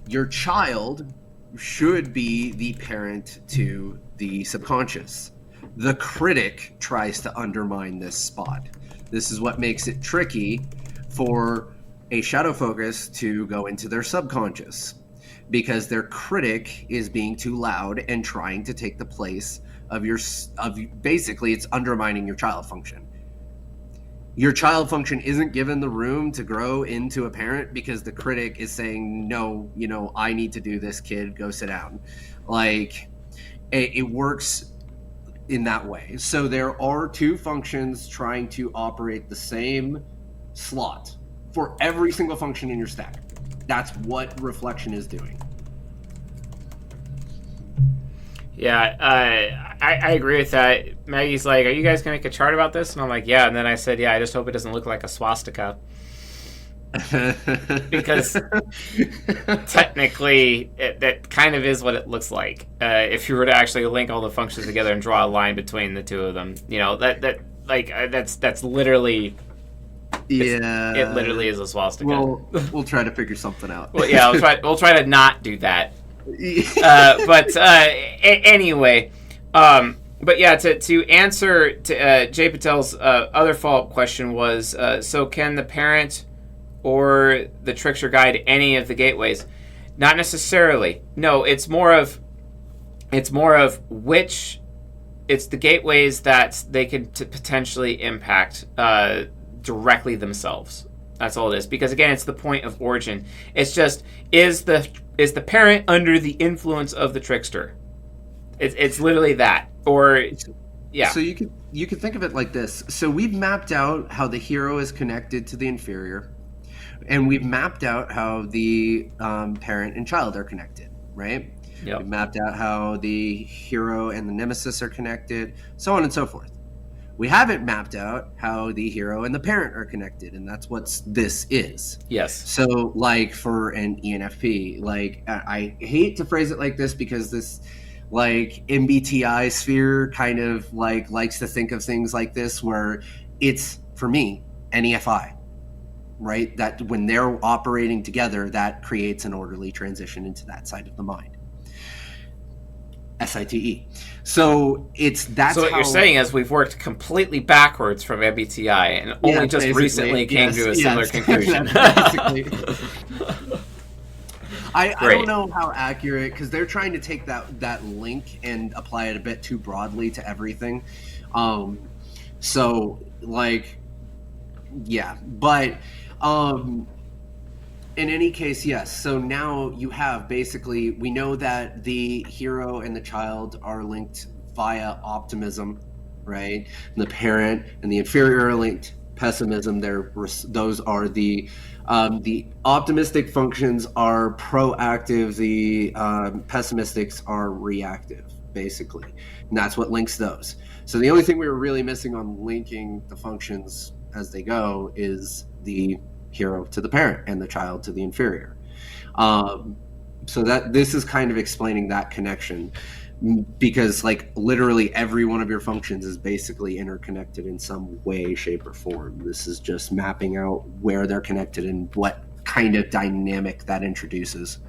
[SPEAKER 2] Your child should be the parent to the subconscious. The critic tries to undermine this spot. This is what makes it tricky for a shadow focus to go into their subconscious, because their critic is being too loud and trying to take the place of basically it's undermining your child function. Your child function isn't given the room to grow into a parent because the critic is saying, no, I need to do this, kid, go sit down. Like, it works in that way. So there are two functions trying to operate the same slot for every single function in your stack. That's what reflection is doing.
[SPEAKER 1] Yeah, I agree with that. Maggie's like, are you guys going to make a chart about this? And I'm like, yeah. And then I said, yeah, I just hope it doesn't look like a swastika. Because technically, that kind of is what it looks like. If you were to actually link all the functions together and draw a line between the two of them, that's literally...
[SPEAKER 2] Yeah,
[SPEAKER 1] it literally is a swastika.
[SPEAKER 2] We'll try to figure something out.
[SPEAKER 1] Well, yeah, we'll try to not do that. Anyway, but yeah, to answer to Jay Patel's other follow-up question was, so can the parent or the trickster guide any of the gateways? Not necessarily. No, it's more of which. It's the gateways that they can potentially impact directly themselves. That's all it is. Because again, it's the point of origin. It's just, is the parent under the influence of the trickster? It's literally that. Or yeah.
[SPEAKER 2] So you could think of it like this. So we've mapped out how the hero is connected to the inferior, and we've mapped out how the parent and child are connected, right?
[SPEAKER 1] Yep.
[SPEAKER 2] We've mapped out how the hero and the nemesis are connected, so on and so forth. We haven't mapped out how the hero and the parent are connected, and that's what this is.
[SPEAKER 1] Yes.
[SPEAKER 2] So, like, for an ENFP, like, I hate to phrase it like this because this, like, MBTI sphere kind of, like, likes to think of things like this, where it's, for me, an EFI, right? That when they're operating together, that creates an orderly transition into that side of the mind. SITE. So that's
[SPEAKER 1] so what you're saying is we've worked completely backwards from MBTI and only just recently came to a similar conclusion.
[SPEAKER 2] I don't know how accurate, because they're trying to take that link and apply it a bit too broadly to everything. So like, yeah, but in any case, yes. So now you have basically, we know that the hero and the child are linked via optimism, right? And the parent and the inferior are linked pessimism. Those are the optimistic functions are proactive. The pessimistics are reactive, basically, and that's what links those. So the only thing we were really missing on linking the functions as they go is the hero to the parent and the child to the inferior. So that this is kind of explaining that connection, because like literally every one of your functions is basically interconnected in some way, shape, or form. This is just mapping out where they're connected and what kind of dynamic that introduces.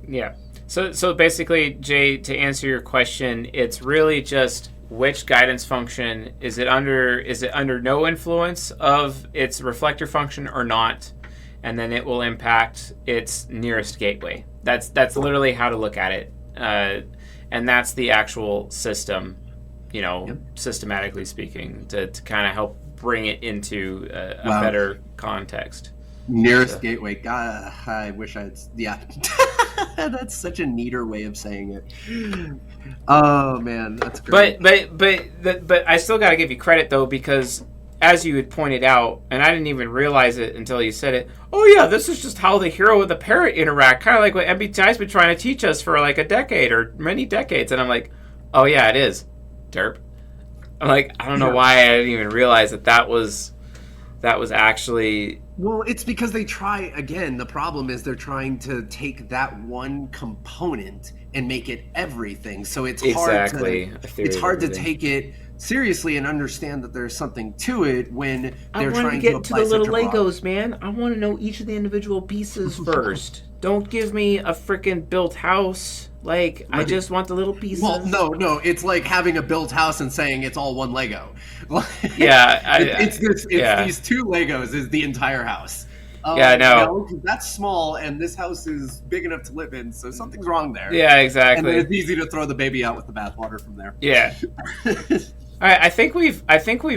[SPEAKER 1] Yeah. So basically, Jay, to answer your question, it's really just which guidance function is it under no influence of its reflector function or not, and then it will impact its nearest gateway. That's literally how to look at it, and that's the actual system, systematically speaking, to kind of help bring it into a better context.
[SPEAKER 2] Nearest gateway. God, I wish I'd. Yeah, that's such a neater way of saying it. Oh man, that's great.
[SPEAKER 1] But I still got to give you credit though, because as you had pointed out, and I didn't even realize it until you said it. Oh yeah, this is just how the hero and the parent interact, kind of like what MBTI's been trying to teach us for like a decade or many decades. And I'm like, oh yeah, it is. Derp. I'm like, I don't know why I didn't even realize that was actually.
[SPEAKER 2] Well, it's because they try, again, the problem is they're trying to take that one component and make it everything. So it's hard to take it seriously and understand that there's something to it when they're trying to apply such a broad. I want to get to the little Legos,
[SPEAKER 1] man. I want to know each of the individual pieces first. Don't give me a freaking built house. Like, I just want the little pieces.
[SPEAKER 2] Well, no, it's like having a built house and saying it's all one Lego.
[SPEAKER 1] Yeah,
[SPEAKER 2] it's these two Legos is the entire house.
[SPEAKER 1] Yeah, no.
[SPEAKER 2] That's small, and this house is big enough to live in, so something's wrong there.
[SPEAKER 1] Yeah, exactly.
[SPEAKER 2] And it's easy to throw the baby out with the bathwater from there.
[SPEAKER 1] Yeah. All right, I think we've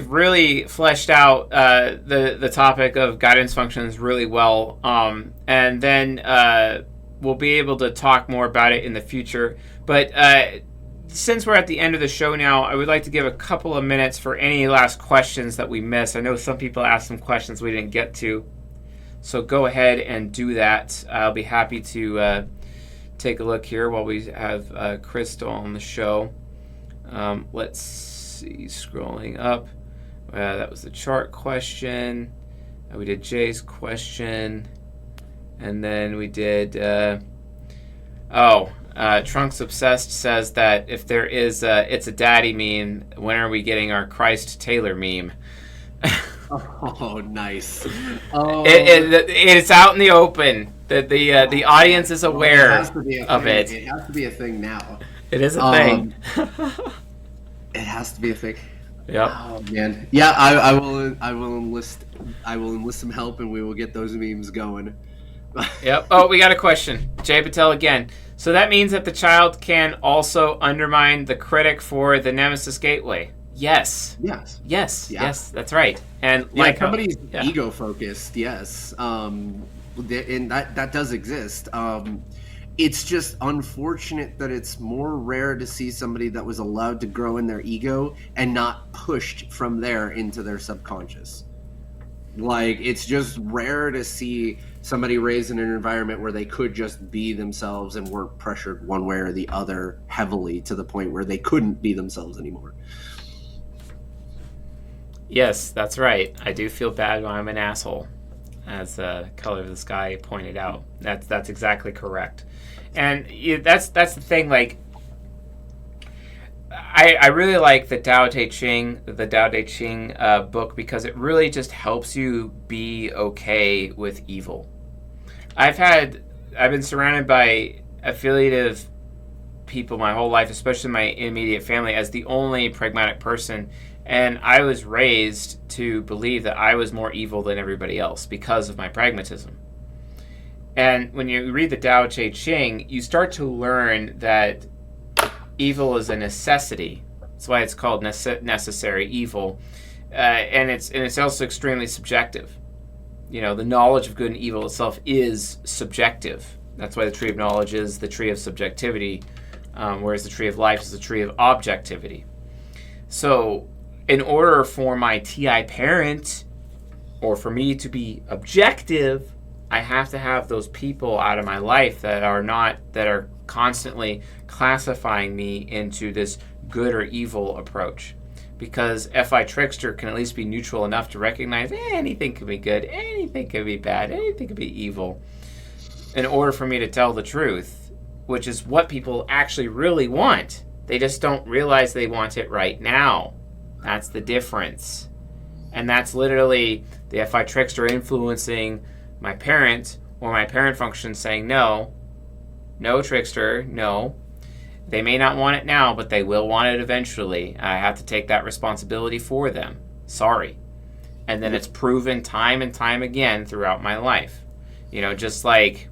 [SPEAKER 1] really fleshed out the topic of guidance functions really well, and then we'll be able to talk more about it in the future. But since we're at the end of the show now, I would like to give a couple of minutes for any last questions that we missed. I know some people asked some questions we didn't get to, so go ahead and do that. I'll be happy to take a look here while we have Crystal on the show. Let's see, scrolling up. That was the chart question. We did Jay's question. And then we did... Trunks Obsessed says that if there is It's a Daddy meme, when are we getting our Christ Taylor meme?
[SPEAKER 2] Oh, nice.
[SPEAKER 1] It's out in the open. The audience is aware of it.
[SPEAKER 2] It has to be a thing now.
[SPEAKER 1] It is a thing.
[SPEAKER 2] It has to be a thing.
[SPEAKER 1] Yep.
[SPEAKER 2] Oh man. Yeah, I will enlist some help, and we will get those memes going.
[SPEAKER 1] Yep. Oh, we got a question. Jay Patel again. So that means that the child can also undermine the critic for the Nemesis Gateway. Yes.
[SPEAKER 2] Yes.
[SPEAKER 1] Yes.
[SPEAKER 2] Yeah.
[SPEAKER 1] Yes. That's right. And
[SPEAKER 2] like somebody's ego focused. Yes. And that does exist. It's just unfortunate that it's more rare to see somebody that was allowed to grow in their ego and not pushed from there into their subconscious. Like, it's just rare to see somebody raised in an environment where they could just be themselves and weren't pressured one way or the other heavily to the point where they couldn't be themselves anymore.
[SPEAKER 1] Yes, that's right. I do feel bad when I'm an asshole, as Color of the Sky pointed out. That's exactly correct. And that's the thing, like, I really like the Tao Te Ching book, because it really just helps you be okay with evil. I've been surrounded by affiliative people my whole life, especially my immediate family, as the only pragmatic person, and I was raised to believe that I was more evil than everybody else because of my pragmatism. And when you read the Tao Te Ching, you start to learn that evil is a necessity. That's why it's called necessary evil, and it's also extremely subjective. You know, the knowledge of good and evil itself is subjective. That's why the tree of knowledge is the tree of subjectivity, whereas the tree of life is the tree of objectivity. So, in order for my TI parent, or for me to be objective, I have to have those people out of my life that are constantly classifying me into this good or evil approach. Because FI Trickster can at least be neutral enough to recognize anything can be good, anything can be bad, anything can be evil, in order for me to tell the truth, which is what people actually really want. They just don't realize they want it right now. That's the difference. And that's literally the FI Trickster influencing my parent, or my parent function saying, no, Trickster, no. They may not want it now, but they will want it eventually. I have to take that responsibility for them. Sorry. And then it's proven time and time again throughout my life. You know, just like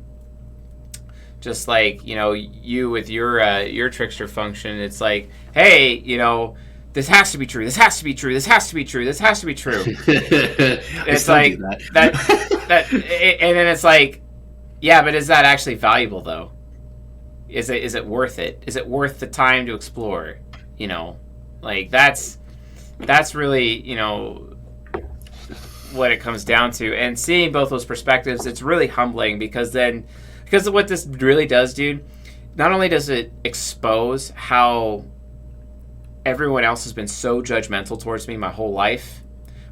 [SPEAKER 1] you know, you with your Trickster function, it's like, hey, you know, this has to be true. This has to be true. This has to be true. This has to be true. It's like that, and then it's like, yeah, but is that actually valuable though? Is it worth it? Is it worth the time to explore? You know, like that's really, you know, what it comes down to. And seeing both those perspectives, it's really humbling, because of what this really does, dude. Not only does it expose how everyone else has been so judgmental towards me my whole life,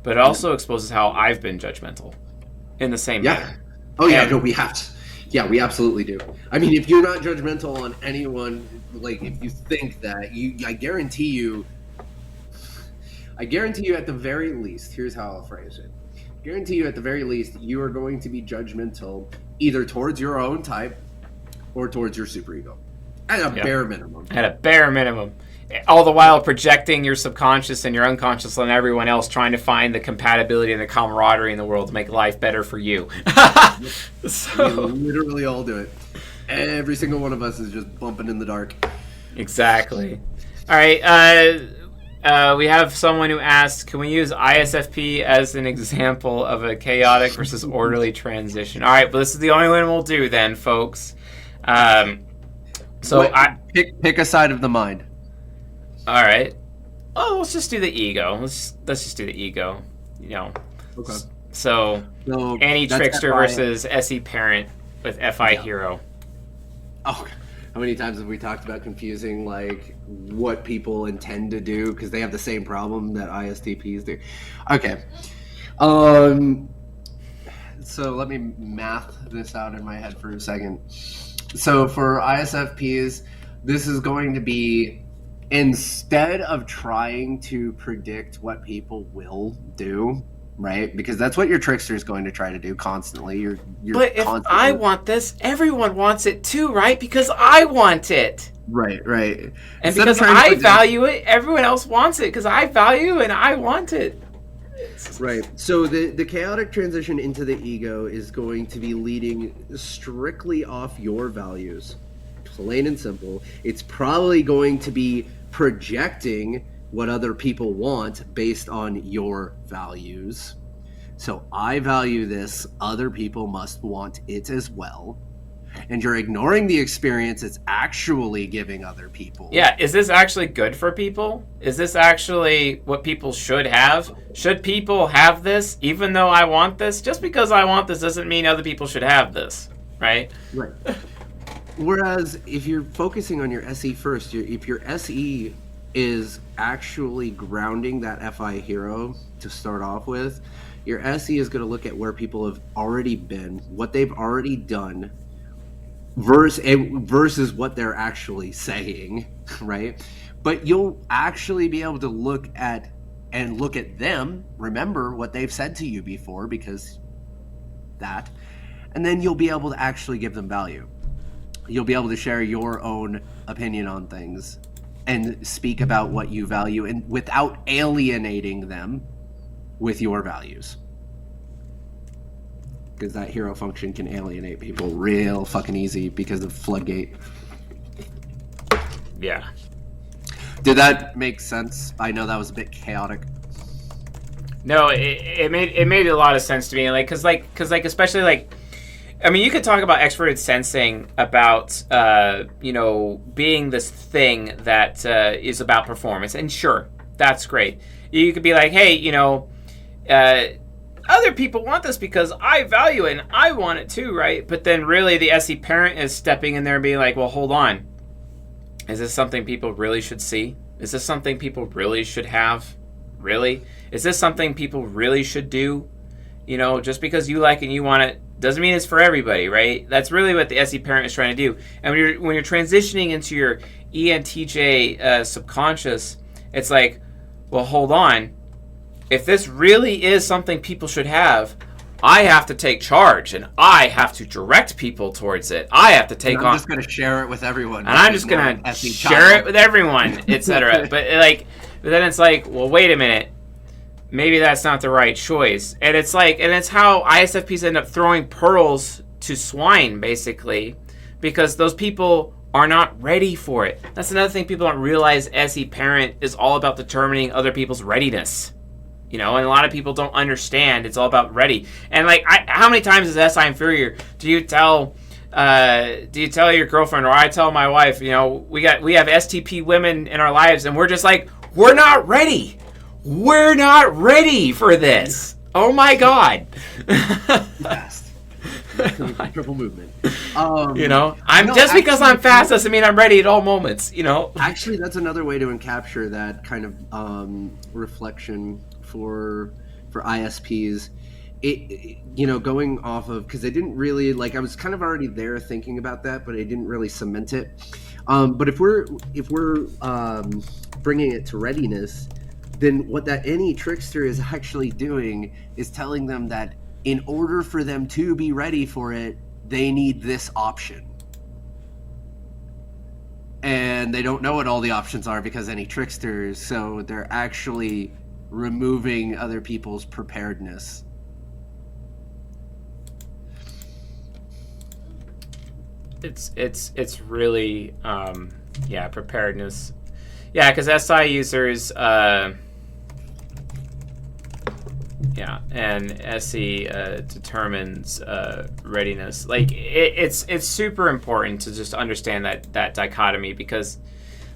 [SPEAKER 1] but it also exposes how I've been judgmental in the same manner.
[SPEAKER 2] Oh yeah, no, we have to. Yeah, we absolutely do. I mean, if you're not judgmental on anyone, like if you think that, I guarantee you at the very least, here's how I'll phrase it. Guarantee you at the very least, you are going to be judgmental either towards your own type or towards your superego. At a
[SPEAKER 1] Yeah.
[SPEAKER 2] bare minimum.
[SPEAKER 1] At a bare minimum. All the while projecting your subconscious and your unconscious on everyone else, trying to find the compatibility and the camaraderie in the world to make life better for you.
[SPEAKER 2] We
[SPEAKER 1] So
[SPEAKER 2] literally all do it. Every single one of us is just bumping in the dark.
[SPEAKER 1] exactly. All right. We have someone who asked, can we use ISFP as an example of a chaotic versus orderly transition? All right, but this is the only one we'll do then, folks.
[SPEAKER 2] Pick a side of the mind.
[SPEAKER 1] All right. Oh, let's just do the ego. Let's just do the ego. You know.
[SPEAKER 2] Okay.
[SPEAKER 1] So Annie
[SPEAKER 2] that's
[SPEAKER 1] Trickster
[SPEAKER 2] FI.
[SPEAKER 1] versus SE Parent with FI Hero.
[SPEAKER 2] Oh, how many times have we talked about confusing like what people intend to do because they have the same problem that ISTPs do? Okay. So let me math this out in my head for a second. So for ISFPs, this is going to be, instead of trying to predict what people will do, right? Because that's what your trickster is going to try to do constantly. You're
[SPEAKER 1] But if
[SPEAKER 2] constantly...
[SPEAKER 1] I want this, everyone wants it too, right? Because I want it.
[SPEAKER 2] Right.
[SPEAKER 1] And
[SPEAKER 2] Instead of
[SPEAKER 1] because
[SPEAKER 2] trying to
[SPEAKER 1] I
[SPEAKER 2] predict-
[SPEAKER 1] value it, everyone else wants it because I value and I want it.
[SPEAKER 2] Right. So the chaotic transition into the ego is going to be leading strictly off your values. Plain and simple. It's probably going to be projecting what other people want based on your values. So I value this, other people must want it as well. And you're ignoring the experience it's actually giving other people.
[SPEAKER 1] Yeah, is this actually good for people? Is this actually what people should have? Should people have this even though I want this? Just because I want this doesn't mean other people should have this, right?
[SPEAKER 2] Right. Whereas if you're focusing on your SE first, if your SE is actually grounding that FI hero to start off with, your SE is going to look at where people have already been, what they've already done, versus what they're actually saying, right? But you'll actually be able to look at them, remember what they've said to you before, because that, and then you'll be able to actually give them value. You'll be able to share your own opinion on things and speak about what you value, and without alienating them with your values. Because that hero function can alienate people real fucking easy because of Floodgate.
[SPEAKER 1] Yeah.
[SPEAKER 2] Did that make sense? I know that was a bit chaotic.
[SPEAKER 1] No, it made a lot of sense to me, because especially I mean, you could talk about extroverted sensing about being this thing that is about performance, and sure, that's great. You could be like, hey, other people want this because I value it and I want it too, right? But then really the SE parent is stepping in there and being like, well, hold on. Is this something people really should see? Is this something people really should have? Really? Is this something people really should do? Just because you like it and you want it doesn't mean it's for everybody, right? That's really what the SE parent is trying to do. And when you're transitioning into your ENTJ subconscious, it's like, well, hold on. If this really is something people should have, I have to take charge and I have to direct people towards it. I have to take on.
[SPEAKER 2] I'm just going to share it with everyone.
[SPEAKER 1] And I'm just going to share it with everyone, etc. But then it's like, well, wait a minute. Maybe that's not the right choice. And it's how ISFPs end up throwing pearls to swine, basically, because those people are not ready for it. That's another thing people don't realize. SE parent is all about determining other people's readiness. And a lot of people don't understand it's all about ready. And how many times is SI inferior do you tell your girlfriend, or I tell my wife, we have STP women in our lives and we're just like, we're not ready. We're not ready for this. Oh my God.
[SPEAKER 2] Fast. Triple movement.
[SPEAKER 1] Because I'm fast doesn't mean I'm ready at all moments,
[SPEAKER 2] Actually, that's another way to capture that kind of reflection for ISPs. Going off of, because I didn't really I was kind of already there thinking about that, but I didn't really cement it. But if we're bringing it to readiness, then what that any trickster is actually doing is telling them that in order for them to be ready for it, they need this option. and they don't know what all the options are because any tricksters, so they're actually removing other people's preparedness.
[SPEAKER 1] It's really preparedness. Yeah, because SI users and SE determines readiness. Like it's super important to just understand that dichotomy, because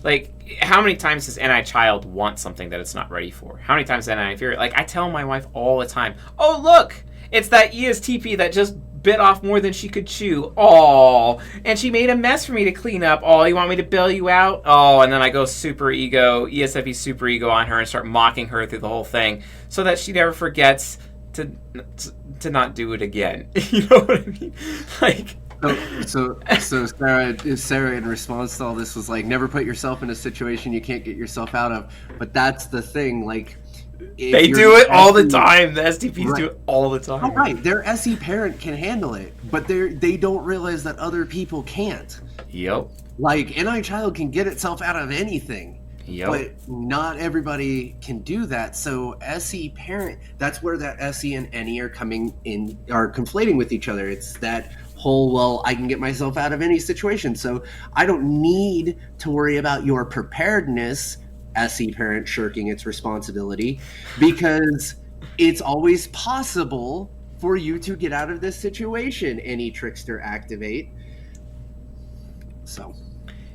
[SPEAKER 1] like how many times does NI child want something that it's not ready for? How many times does NI inferior? Like I tell my wife all the time, oh look, it's that ESTP that just bit off more than she could chew. Oh, and she made a mess for me to clean up. Oh, you want me to bail you out? Oh, and then I go super ego, ESFP super ego on her and start mocking her through the whole thing so that she never forgets to not do it again. You know what I mean? Like.
[SPEAKER 2] So Sarah, in response to all this, was like, never put yourself in a situation you can't get yourself out of. But that's the thing, like.
[SPEAKER 1] They do it all the time. The STPs do it all the time.
[SPEAKER 2] Oh, right. Their SE parent can handle it, but they don't realize that other people can't.
[SPEAKER 1] Yep.
[SPEAKER 2] Like, NI child can get itself out of anything.
[SPEAKER 1] Yep.
[SPEAKER 2] But not everybody can do that. So SE parent, that's where that SE and NE are conflating with each other. It's that whole, well, I can get myself out of any situation, so I don't need to worry about your preparedness, SE parent shirking its responsibility, because it's always possible for you to get out of this situation. Any trickster activate. So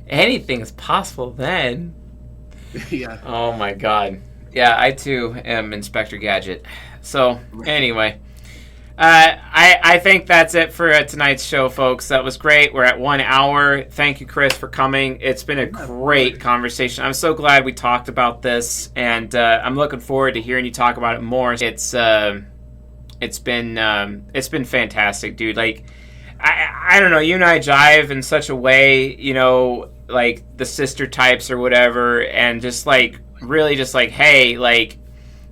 [SPEAKER 1] anything is possible then.
[SPEAKER 2] Yeah.
[SPEAKER 1] Oh my god. Yeah, I too am Inspector Gadget. So anyway, I think that's it for tonight's show, folks. That was great. We're at 1 hour. Thank you, Chris, for coming. It's been a great conversation. I'm so glad we talked about this, and I'm looking forward to hearing you talk about it more. It's been fantastic, dude. Like, I don't know. You and I jive in such a way, you know, like the sister types or whatever, and just like really, just like, hey, like,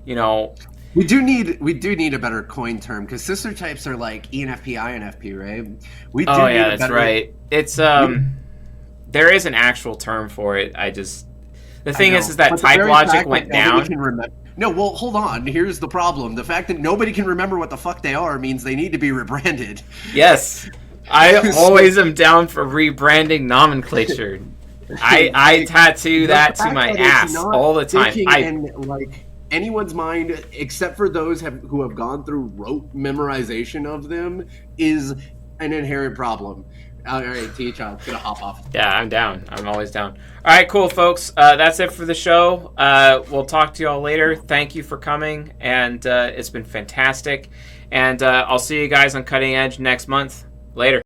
[SPEAKER 1] you know.
[SPEAKER 2] We do need a better coin term, because sister types are like ENFP, INFP, right? We do need a
[SPEAKER 1] that's
[SPEAKER 2] better...
[SPEAKER 1] right. It's there is an actual term for it. The thing is that type logic went down.
[SPEAKER 2] No, well, hold on. Here's the problem: the fact that nobody can remember what the fuck they are means they need to be rebranded.
[SPEAKER 1] Yes, I always am down for rebranding nomenclature. I tattoo that to my ass all the time.
[SPEAKER 2] Like anyone's mind, except for those who have gone through rote memorization of them, is an inherent problem. All right, T-Child, gonna hop off.
[SPEAKER 1] Yeah, I'm down. I'm always down. All right, cool, folks. That's it for the show. We'll talk to you all later. Thank you for coming, and it's been fantastic. And I'll see you guys on Cutting Edge next month. Later.